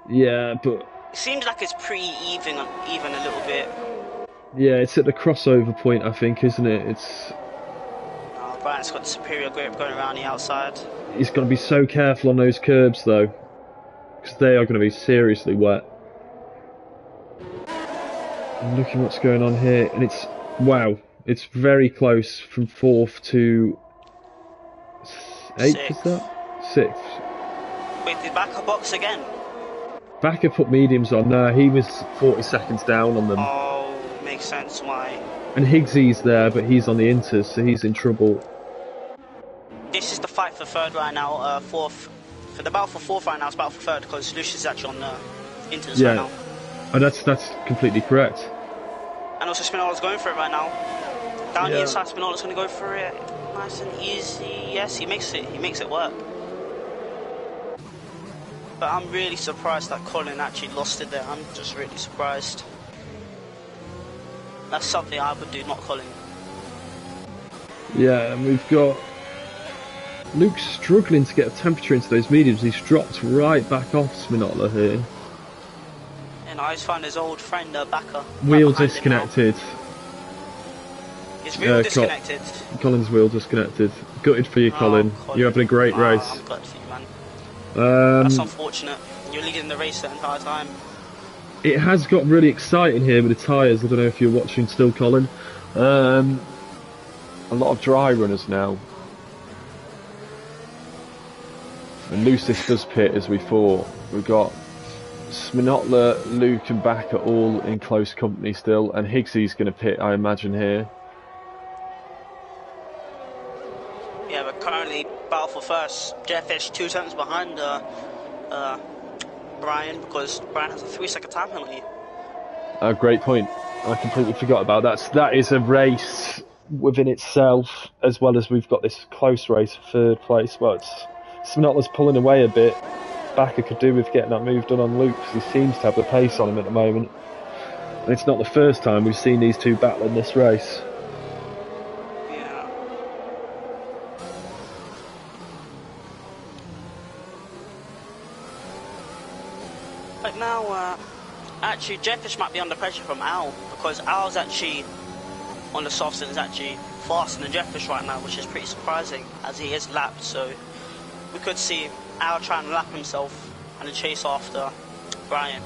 Yeah, but... It seems like it's pretty even a little bit. Yeah, it's at the crossover point, I think, isn't it? It's... Brian's got the superior grip going around the outside. He's got to be so careful on those curbs, though, because they are going to be seriously wet. I'm looking what's going on here, and it's... Wow, it's very close from 4th to... 8th, is that? 6th. Wait, did Backer box again? Backer put mediums on. No, he was 40 seconds down on them. Oh, makes sense why. And Higgsy's there, but he's on the inters, so he's in trouble. This is the fight for third right now. 4th. For the battle for 4th right now, it's battle for third because Lucius is actually on the inters right now. Oh, that's completely correct. And also Spinola's going for it right now. Down the inside, Spinola's going to go for it. Nice and easy. Yes, he makes it. He makes it work. But I'm really surprised that Colin actually lost it there. I'm just really surprised. That's something I would do, not Colin. Yeah, and we've got Luke struggling to get a temperature into those mediums. He's dropped right back off Spinola here. And I just found his old friend Backer. Wheel disconnected. His wheel disconnected. Colin's wheel disconnected. Gutted for you, Colin. You're having a great race. I'm gutted for you, man. That's unfortunate. You're leading the race the entire time. It has got really exciting here with the tyres. I don't know if you're watching still, Colin. A lot of dry runners now. And Lucius does pit as we thought. We've got Sminotla, Luke and Back are all in close company still. And Higgsy's going to pit, I imagine, here. Yeah, but currently battle for first. Jefffish 2 seconds behind Brian because Brian has a 3-second time penalty. Great point. I completely forgot about that. So that is a race within itself, as well as we've got this close race for 3rd place. Well, Sminotla's pulling away a bit. Backer could do with getting that move done on Luke because he seems to have the pace on him at the moment. And it's not the first time we've seen these two battle in this race. Yeah. But now, actually, Jefffish might be under pressure from Al because Al's actually on the soft and is actually faster than Jefffish right now, which is pretty surprising as he is lapped. So we could see Al trying to lap himself and then chase after Brian.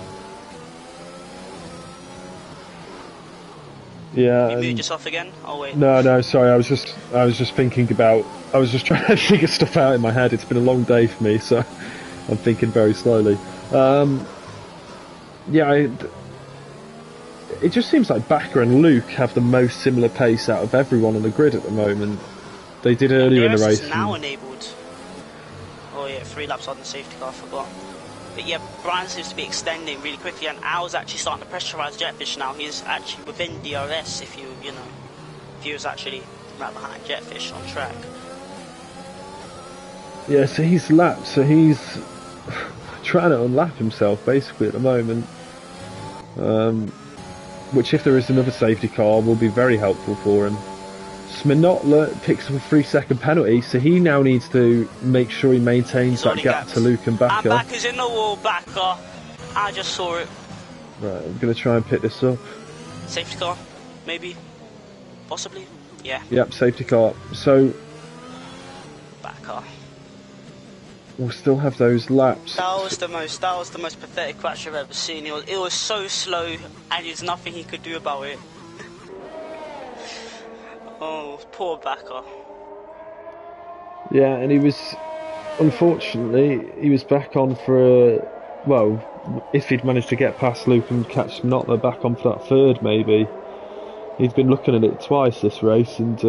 Yeah. You muted yourself again? Oh wait. No, sorry. I was just thinking about. I was just trying to figure stuff out in my head. It's been a long day for me, so I'm thinking very slowly. Yeah, it just seems like Bakker and Luke have the most similar pace out of everyone on the grid at the moment. They did earlier in the race. Is now enabled. Oh yeah, 3 laps on the safety car, I forgot. But yeah, Brian seems to be extending really quickly, and Al's actually starting to pressurise Jetfish now. He's actually within DRS if he was actually right behind Jetfish on track. Yeah, so he's lapped, so he's trying to unlap himself basically at the moment. Which, if there is another safety car, will be very helpful for him. Sminotler picks up a 3-second penalty, so he now needs to make sure he maintains that gap to Luke and Bakker. And Bakker's in the wall, Bakker. I just saw it. Right, I'm going to try and pick this up. Safety car, maybe? Possibly? Yeah. Yep, safety car. So Bakker. We'll still have those laps. That was the most pathetic crash I've ever seen. It was so slow, and there's nothing he could do about it. Oh, poor Bakker. Yeah, and he was, unfortunately, he was back on for well, if he'd managed to get past Luke and catch Notler back on for that third, maybe. He's been looking at it twice this race and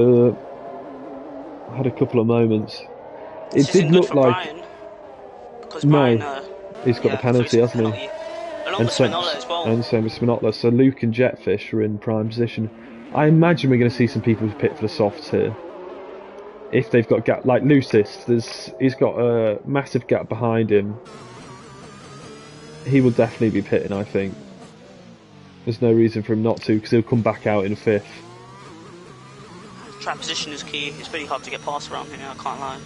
had a couple of moments. It did look like Brian, because Brian, he's got the penalty, hasn't he? Along with Spinola as well. And same with Spinola. So Luke and Jetfish are in prime position. I imagine we're going to see some people pit for the softs here. If they've got gap, like Lucis, he's got a massive gap behind him. He will definitely be pitting, I think. There's no reason for him not to, because he'll come back out in 5th. Track position is key. It's pretty hard to get past around here, I can't lie.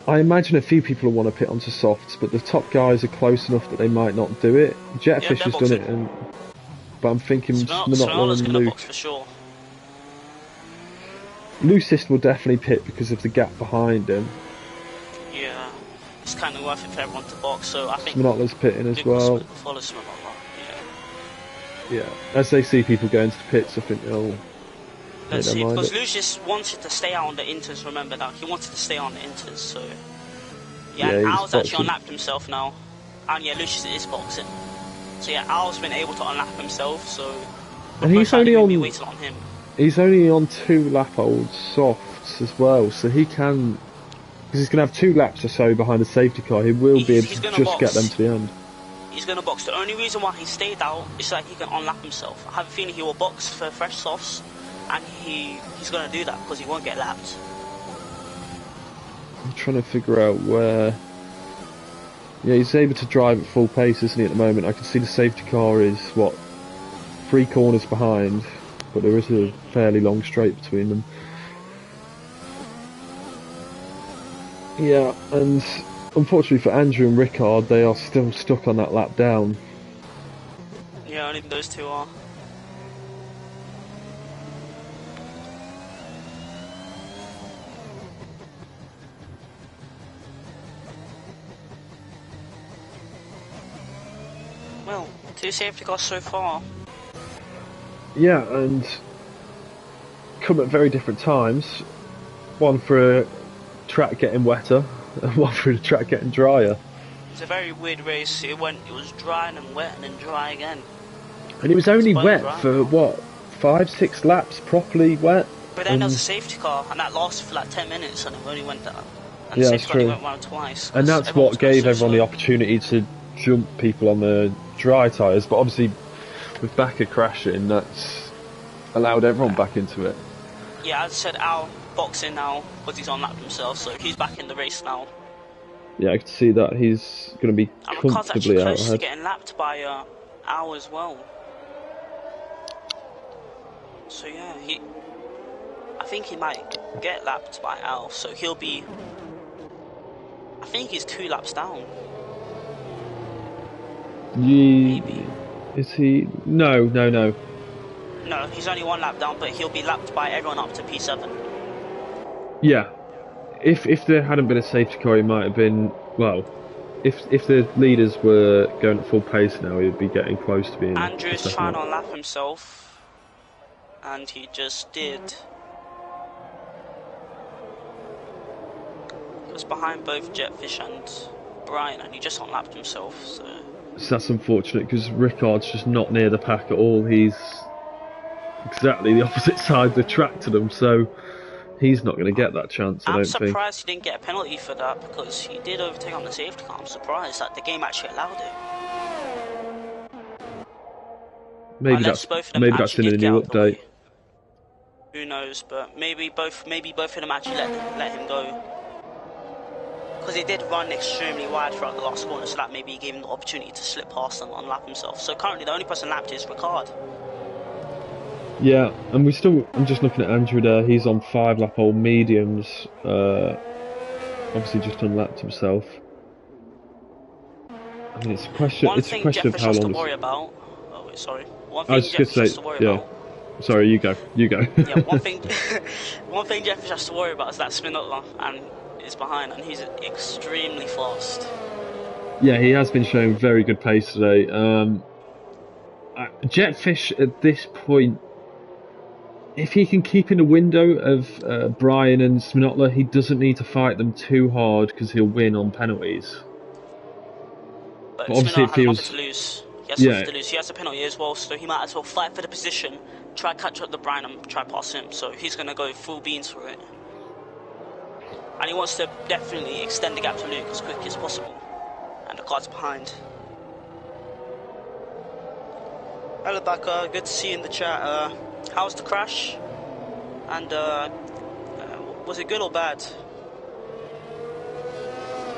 I imagine a few people will want to pit onto softs, but the top guys are close enough that they might not do it. Jetfish has done it, but I'm thinking Spinola's and gonna Luke. box for sure. Lucis will definitely pit because of the gap behind him. Yeah, it's kind of worth it for everyone to box, so I think Sminotler's pitting as well. Follow Sminola, yeah. As they see people going to the pits, I think they'll. Let's see, because Lucius wanted to stay out on the inters, remember that? He wanted to stay on the inters, so... Yeah, and Al's actually unlapped himself now. And yeah, Lucius is boxing. So yeah, Al's been able to unlap himself, so... And he's only on... waiting on him. He's only on 2 lap old softs as well, so he can... Because he's going to have 2 laps or so behind the safety car, he will be able to just get them to the end. He's going to box. The only reason why he stayed out is so that he can unlap himself. I have a feeling he will box for fresh softs. And he's going to do that because he won't get lapped. I'm trying to figure out where... Yeah, he's able to drive at full pace, isn't he, at the moment? I can see the safety car is, 3 corners behind, but there is a fairly long straight between them. Yeah, and unfortunately for Andrew and Rickard, they are still stuck on that lap down. Yeah, only those 2 are. Well, 2 safety cars so far. Yeah, and come at very different times. One for a track getting wetter, and one for the track getting drier. It's a very weird race. It was dry and then wet and then dry again. And it was only wet for 5-6 laps, properly wet. But then there was a safety car, and that lasted for like 10 minutes, and it only went down. And yeah, the that's safety car true. went round twice. And that's what gave everyone the opportunity to jump people on the dry tyres, but obviously with Bakker crashing, that's allowed everyone back into it. Yeah, as I said, Al boxing now because he's unlapped himself, so he's back in the race now. Yeah, I can see that he's going to be comfortably out close ahead. to getting lapped by Al as well. So yeah, I think he might get lapped by Al, so he'll be... I think he's 2 laps down. Maybe. Is he? No. No, he's only 1 lap down, but he'll be lapped by everyone up to P7. Yeah. If there hadn't been a safety car, he might have been... Well, if the leaders were going at full pace now, he'd be getting close to being... Andrew's trying to unlap himself, and he just did. He was behind both Jetfish and Brian, and he just unlapped himself. So that's unfortunate because Rickard's just not near the pack at all. He's exactly the opposite side of the track to them, so he's not going to get that chance, I I'm don't think. surprised he didn't get a penalty for that because he did overtake on the safety car. I'm surprised that the game actually allowed it. Maybe that's in the new update. Who knows? But maybe both of them actually let him go. Because he did run extremely wide throughout the last corner, so that maybe gave him the opportunity to slip past and unlap himself. So currently, the only person lapped is Ricard. Yeah, and I'm just looking at Andrew there. He's on 5-lap old mediums. Obviously, just unlapped himself. I mean, it's a question of how long. One thing Jeff has to worry about. Sorry, you go. Yeah, one thing Jeff has to worry about is that Spinoza and is behind, and he's extremely fast. Yeah, he has been showing very good pace today. Jetfish at this point, if he can keep in the window of Brian and Spinoza, he doesn't need to fight them too hard because he'll win on penalties. But obviously, it feels has nothing to lose. He has nothing to lose. He has a penalty as well, so he might as well fight for the position, try catch up the Brian and try pass him. So he's gonna go full beans for it. And he wants to definitely extend the gap to Luke as quick as possible. And the car's behind. Hello, Becca. Good to see you in the chat. How's the crash? And was it good or bad?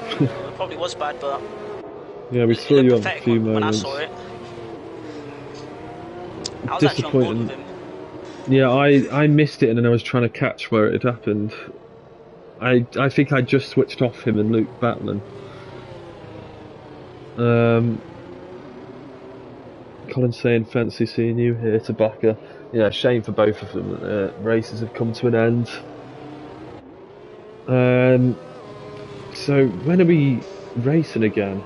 It probably was bad, but yeah, we saw you on a few moments. When I saw it, I was actually on board with him. Yeah, I missed it, and then I was trying to catch where it had happened. I think I just switched off him and Luke battling. Colin's saying fancy seeing you here, Tabaka. Yeah, shame for both of them that races have come to an end. So when are we racing again?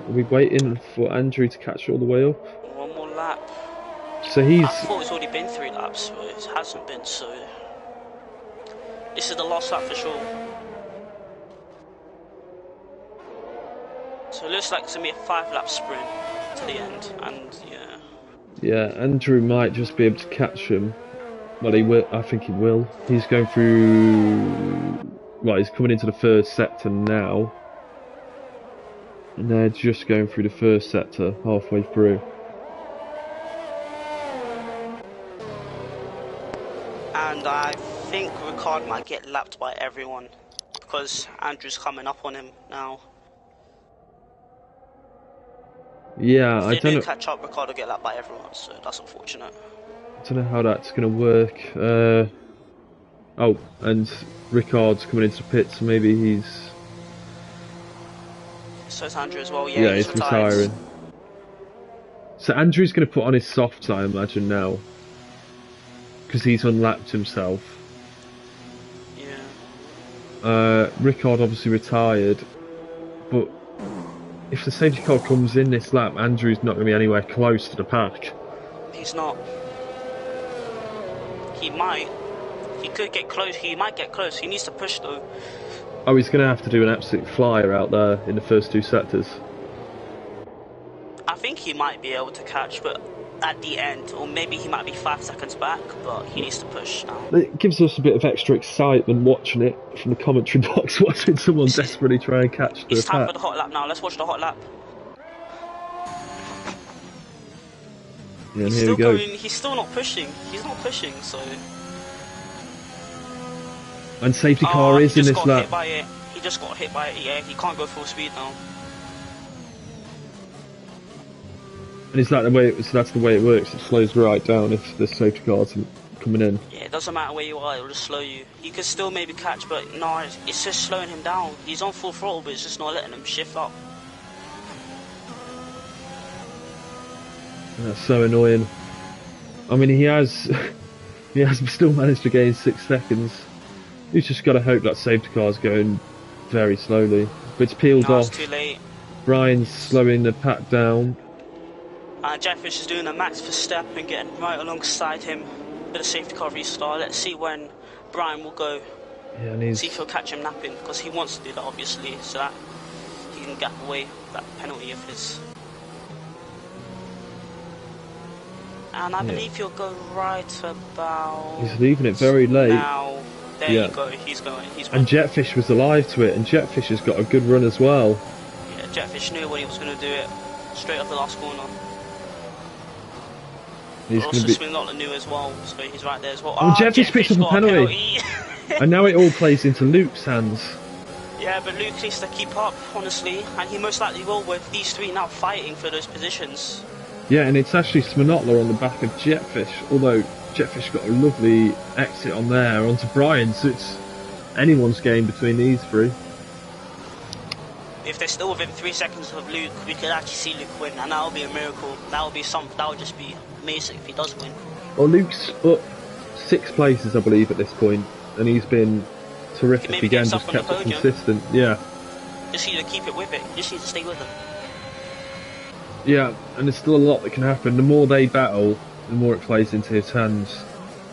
Are we waiting for Andrew to catch all the way up? One more lap. So I thought it's already been 3 laps, but it hasn't been, so this is the last lap for sure. So it looks like it's going to be a 5-lap sprint to the end, and yeah. Yeah, Andrew might just be able to catch him. Well, he will. I think he will. He's going through. Well, he's coming into the first sector now. And they're just going through the first sector, halfway through. And I think Ricard might get lapped by everyone, because Andrew's coming up on him now. Yeah, if they do catch up, Ricard will get lapped by everyone, so that's unfortunate. I don't know how that's going to work. Oh, and Ricard's coming into pits, so maybe he's... So is Andrew as well, yeah he's retiring. So Andrew's going to put on his softs, I imagine, now. Because he's unlapped himself. Yeah. Ricard obviously retired, but if the safety car comes in this lap, Andrew's not going to be anywhere close to the pack. He's not. He might. He could get close. He might get close. He needs to push though. Oh, he's going to have to do an absolute flyer out there in the first 2 sectors. I think he might be able to catch, but at the end, or maybe he might be 5 seconds back, but he needs to push now. It gives us a bit of extra excitement watching it from the commentary box, watching someone desperately try and catch the It's time pack. for the hot lap now. Let's watch the hot lap. Yeah, and here we go. He's still not pushing. He's not pushing, so... And safety car is in this lap. He just got hit by it, yeah. He can't go full speed now. And is that the way? So that's the way it works. It slows right down if the safety car's coming in. Yeah, it doesn't matter where you are. It'll just slow you. You can still maybe catch, but no, it's just slowing him down. He's on full throttle, but it's just not letting him shift up. That's so annoying. I mean, he has still managed to gain 6 seconds. He's just got to hope that safety car's going very slowly. But it's peeled off. It's too late. Brian's slowing the pack down. Jetfish is doing a max for step and getting right alongside him with a safety car restart. Let's see when Brian will go. Yeah, and see if he'll catch him napping, because he wants to do that obviously, so that he he can gap away that penalty of his. And I believe he'll go right about... He's leaving it very late. Now, there you go, he's going. And Jetfish was alive to it, and Jetfish has got a good run as well. Yeah, Jetfish knew when he was going to do it, straight off the last corner. He's also, be... Swinlotter knew as well, so he's right there as well. Oh, Jetfish picks up a penalty. And now it all plays into Luke's hands. Yeah, but Luke needs to keep up, honestly, and he most likely will with these three now fighting for those positions. Yeah, and it's actually Swinlotter on the back of Jetfish, although Jetfish got a lovely exit on there onto Brian, so it's anyone's game between these three. If they're still within 3 seconds of Luke, we could actually see Luke win, and that would be a miracle. That would be something. That would just be amazing if he does win. Well, Luke's up 6 places, I believe, at this point, and he's been terrific again. Just kept it consistent. Yeah. Just need to keep it with it. You just need to stay with them. Yeah, and there's still a lot that can happen. The more they battle, the more it plays into his hands.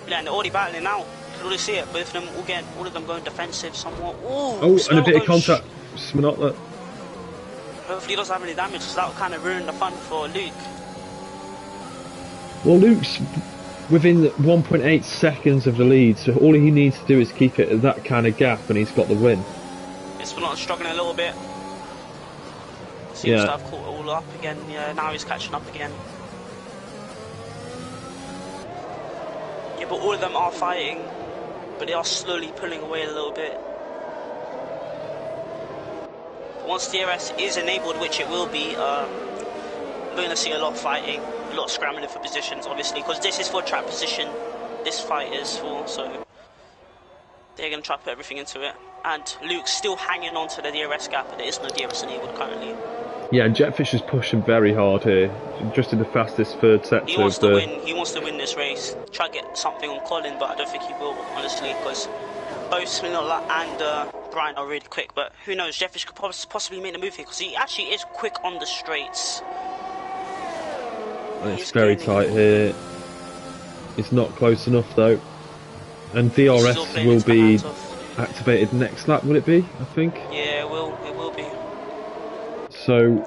Yeah, and they're already battling now. You can already see it. Both of them, all of them going defensive somewhat. Ooh, oh, and a bit of contact. Swinlotter. Hopefully he doesn't have any damage, because that would kind of ruin the fun for Luke. Well, Luke's within 1.8 seconds of the lead, so all he needs to do is keep it at that kind of gap, and he's got the win. Swinlotter struggling a little bit. Seems to have caught it all up again. Yeah, now he's catching up again. Yeah, but all of them are fighting, but they are slowly pulling away a little bit. Once DRS is enabled, which it will be, we're going to see a lot of fighting, a lot of scrambling for positions, obviously, because this is for track position, this fight is for, so they're going to try to put everything into it. And Luke's still hanging on to the DRS gap, but there is no DRS enabled currently. Yeah, and Jetfish is pushing very hard here, just in the fastest third sector. He wants to win. He wants to win this race. Try to get something on Colin, but I don't think he will, honestly, because both Swinlotter and Brian are really quick. But who knows? Jetfish could possibly make the move here, because he actually is quick on the straights. And it's very tight here. It's not close enough though. And DRS will be activated next lap, will it be? I think. Yeah, it will be. So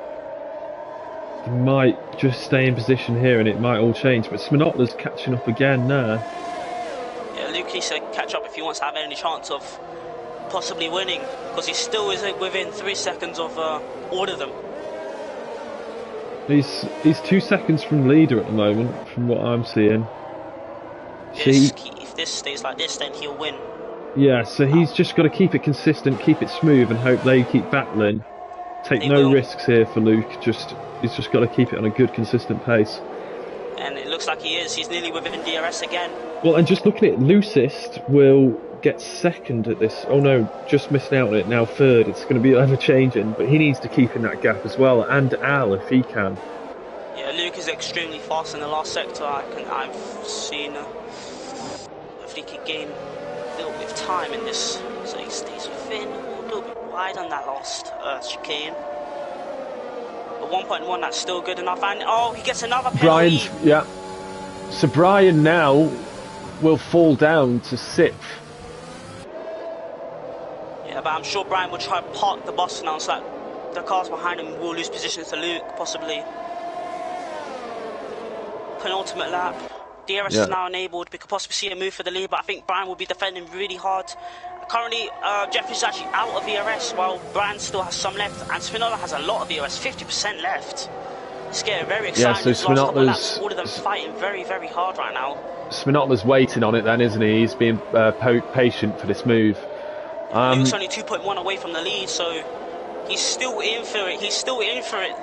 they might just stay in position here, and it might all change. But Swinlotter's catching up again now. Yeah, Luke needs to catch up if he wants to have any chance of possibly winning, because he still is within 3 seconds of all of them. He's 2 seconds from leader at the moment, from what I'm seeing. If this stays like this, then he'll win. Yeah, so he's just got to keep it consistent, keep it smooth, and hope they keep battling. Take no risks here for Luke. He's just got to keep it on a good, consistent pace. And it looks like he is. He's nearly within DRS again. Well, and just looking at it, Loosest will get second at this. Oh no, just missing out on it. Now third. It's going to be ever changing, but he needs to keep in that gap as well. And Al, if he can. Yeah, Luke is extremely fast in the last sector. I've seen. If he could gain a little bit of time in this, so he stays within a little bit wide on that last chicane. But 1.1, that's still good enough. And oh, he gets another penalty. Yeah. So Brian now will fall down to 6th. Yeah, but I'm sure Brian will try to park the bus now, so that the cars behind him will lose positions to Luke, possibly. Penultimate lap. DRS is now enabled. We could possibly see a move for the lead, but I think Brian will be defending really hard. Currently, Jeff is actually out of DRS, while Brian still has some left, and Swinlotter has a lot of DRS, 50% left. It's getting very exciting. Yeah, so Swinlotter's all of them fighting very, very hard right now. Swinlotter's waiting on it then, isn't he? He's being patient for this move. Luke's only 2.1 away from the lead, so he's still in for it. He's still in for it.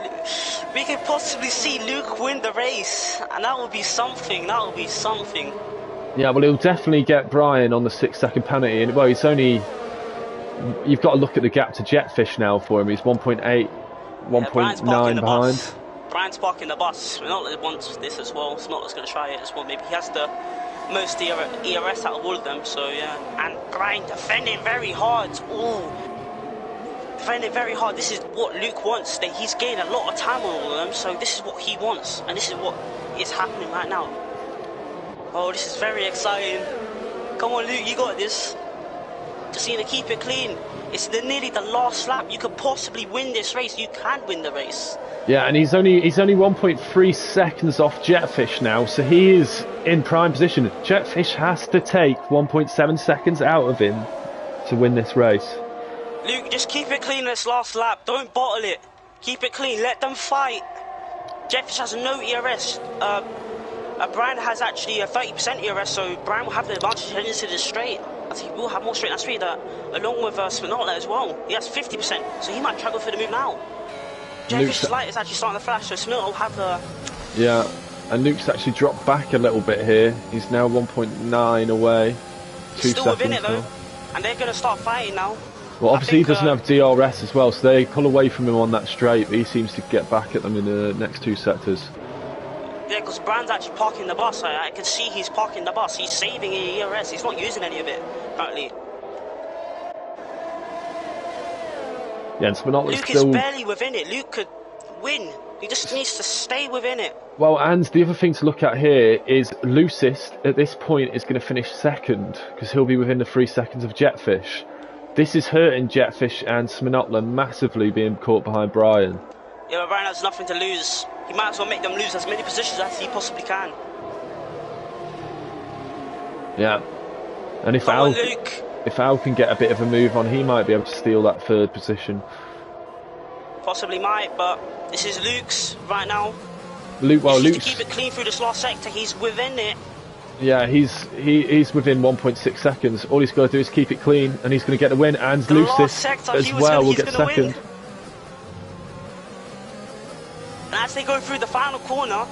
We could possibly see Luke win the race, and that would be something. That would be something. Yeah, well, he'll definitely get Brian on the 6-second penalty, and well, it's only. You've got to look at the gap to Jetfish now for him. He's 1.8, 1.9 behind. Brian's parking the bus. Swinlotter wants this as well. Swinlotter's going to try it as well. Maybe he has the most ERS out of all of them. So yeah, and Brian defending very hard. Ooh. Defending very hard. This is what Luke wants. He's gained a lot of time on all of them, so this is what he wants, and this is what is happening right now. Oh, this is very exciting. Come on, Luke, you got this. Just need to keep it clean. It's nearly the last lap. You could possibly win this race. You can win the race. Yeah, and he's only 1.3 seconds off Jetfish now, so he is in prime position. Jetfish has to take 1.7 seconds out of him to win this race. Luke, just keep it clean this last lap. Don't bottle it. Keep it clean. Let them fight. Jetfish has no ERS. Brian has actually a 30% ERS, so Brian will have the advantage heading into the straight. I think he will have more straight line speed, along with Spinola as well. He has 50%, so he might struggle for the move now. Jeffish's light is actually starting to flash, so Spinola will have the... Yeah, and Luke's actually dropped back a little bit here. He's now 1.9 away. He's still within it though, and they're going to start fighting now. Well, obviously he doesn't have DRS as well, so they pull away from him on that straight, but he seems to get back at them in the next two sectors. Yeah, because Brand's actually parking the bus. I can see he's parking the bus. He's saving ERS. He's not using any of it, apparently. Yeah, and Spinola's Luke is barely within it. Luke could win. He just needs to stay within it. Well, and the other thing to look at here is Lucist, at this point, is going to finish second, because he'll be within the 3 seconds of Jetfish. This is hurting Jetfish and Sminotla massively being caught behind Brian. Yeah, but Brian has nothing to lose. He might as well make them lose as many positions as he possibly can. Yeah. And if Al can get a bit of a move on, he might be able to steal that third position. Possibly might, but this is Luke's right now. Luke's to keep it clean through this last sector. He's within it. Yeah, he's within 1.6 seconds. All he's got to do is keep it clean, and he's going to get the win. And Lucis as well will get second. And as they go through the final corner,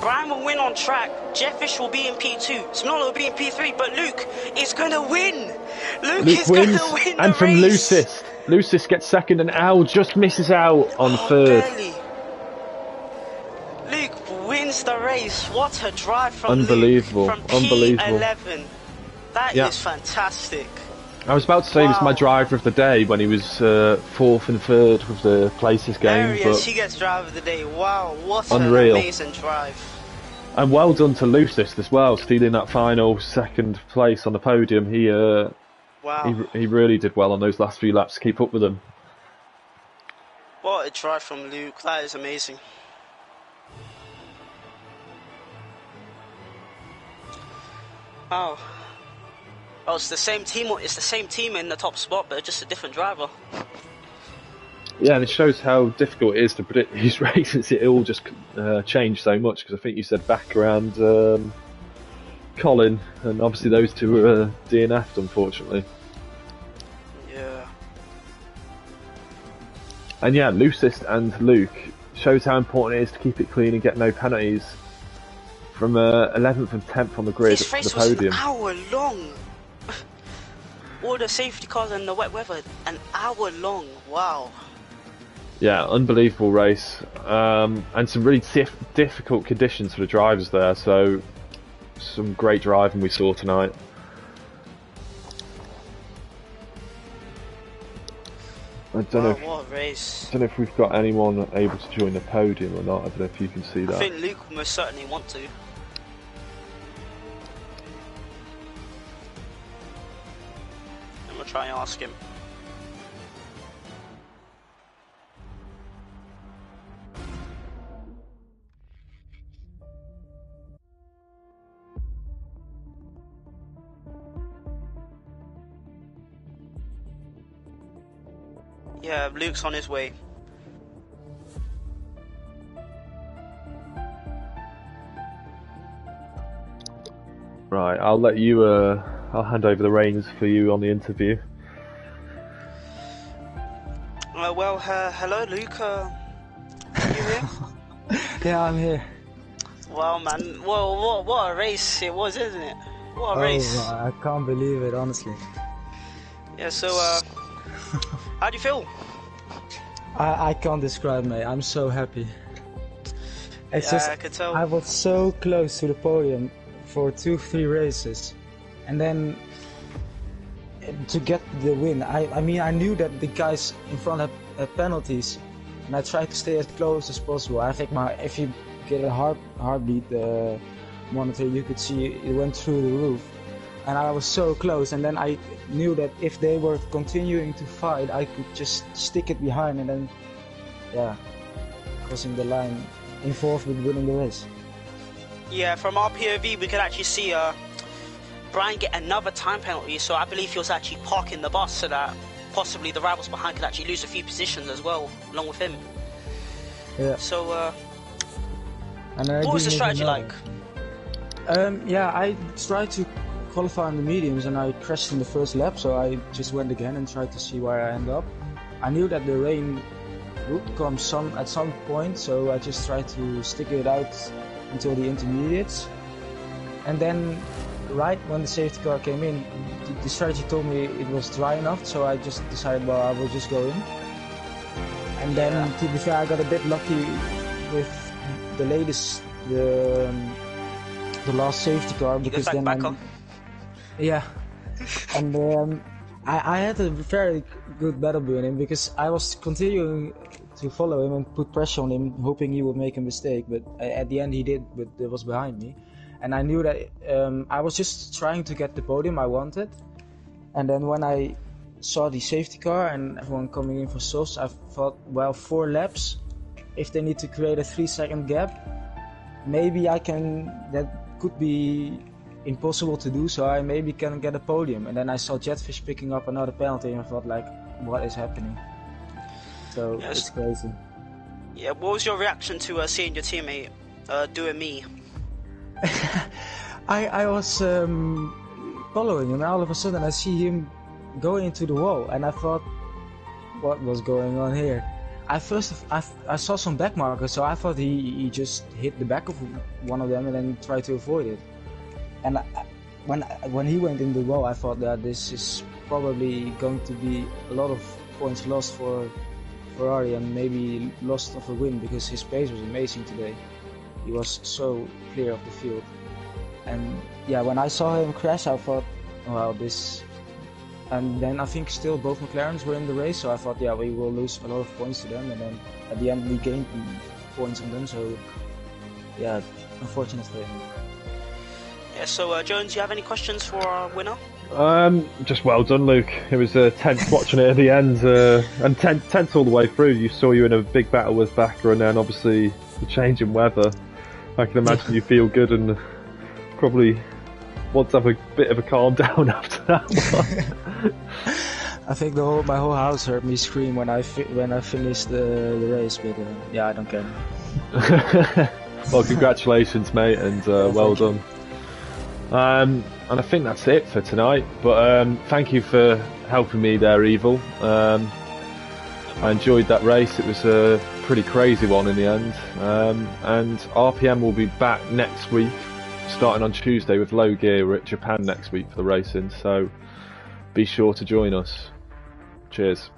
Brian will win on track. Jetfish will be in P2. Spinola will be in P3, but Luke is going to win. Luke is going to win the and from race. Lucis gets second, and Al just misses out on third. Barely. Luke wins the race. What a drive from Unbelievable. Luke from P11. That is fantastic. I was about to say he was my driver of the day when he was 4th and 3rd with the places game. There he is, he gets driver of the day. Wow, what unreal. An amazing drive. And well done to Lucis as well, stealing that final second place on the podium. He really did well on those last few laps to keep up with them. What a drive from Luke, that is amazing. Wow. Oh, it's the same team. It's the same team in the top spot, but just a different driver. Yeah, and it shows how difficult it is to predict these races. It all just changed so much, because I think you said back around Colin, and obviously those two were DNF'd, unfortunately. Yeah. And yeah, Lucist and Luke shows how important it is to keep it clean and get no penalties. From 11th and 10th on the grid, this race the podium. Was an hour long. All the safety cars and the wet weather, an hour long. Wow. Yeah, unbelievable race, and some really difficult conditions for the drivers there. So, some great driving we saw tonight. I don't know. What a race! I don't know if we've got anyone able to join the podium or not. I don't know if you can see that. I think Luke will most certainly want to. I'm gonna try and ask him. Yeah, Luke's on his way. Right, I'll let you. I'll hand over the reins for you on the interview. Hello, Luke. Are you here? Yeah, I'm here. Wow, man. Well, what a race it was, isn't it? What a race. I can't believe it, honestly. Yeah, so, how do you feel? I can't describe, mate. I'm so happy. It's I could tell. I was so close to the podium for 2-3 races, and then to get the win. I mean, I knew that the guys in front had penalties, and I tried to stay as close as possible. I think if you get a heartbeat monitor, you could see it went through the roof. and I was so close. And then I knew that if they were continuing to fight, I could just stick it behind and then, yeah, crossing the line, involved with winning the race. Yeah, from our POV, we could actually see Brian get another time penalty. So I believe he was actually parking the bus so that possibly the rivals behind could actually lose a few positions as well, along with him. Yeah. So, and what was the strategy like? Yeah, I tried to qualify on the mediums and I crashed in the first lap, so I just went again and tried to see where I end up. I knew that the rain would come at some point, so I just tried to stick it out until the intermediates. And then, right when the safety car came in, the strategy told me it was dry enough, so I just decided, well, I will just go in. And then, to be fair, I got a bit lucky with the latest, the last safety car, because then yeah, and I had a very good battle with him because I was continuing to follow him and put pressure on him, hoping he would make a mistake, but at the end he did, but it was behind me. And I knew that I was just trying to get the podium I wanted. And then when I saw the safety car and everyone coming in for softs, I thought, well, 4 laps, if they need to create a 3-second gap, maybe that could be impossible to do, so I maybe can get a podium. And then I saw Jetfish picking up another penalty and I thought, like, what is happening? So it's crazy. Yeah, what was your reaction to seeing your teammate doing me? I was following him, and all of a sudden I see him going into the wall, and I thought, what was going on here? I saw some back markers, so I thought he just hit the back of one of them and then tried to avoid it. And when he went in the wall, I thought that this is probably going to be a lot of points lost for Ferrari and maybe lost of a win, because his pace was amazing today. He was so clear of the field. And yeah, when I saw him crash, I thought, well, this... And then I think still both McLarens were in the race, so I thought, yeah, we will lose a lot of points to them, and then at the end we gained points on them, so yeah, unfortunate for him. Yeah, so Jones, you have any questions for our winner? Just well done, Luke. It was tense watching it at the end, and tense all the way through. You saw you in a big battle with Bakker, and then obviously the change in weather. I can imagine you feel good and probably want to have a bit of a calm down after that one. I think my whole house heard me scream when I finished the race, but yeah, I don't care. Well, congratulations, mate, and well done. And I think that's it for tonight, but thank you for helping me there, Evil. I enjoyed that race. It was a pretty crazy one in the end, and RPM will be back next week, starting on Tuesday with Low Gear. We're at Japan next week for the racing, so be sure to join us. Cheers.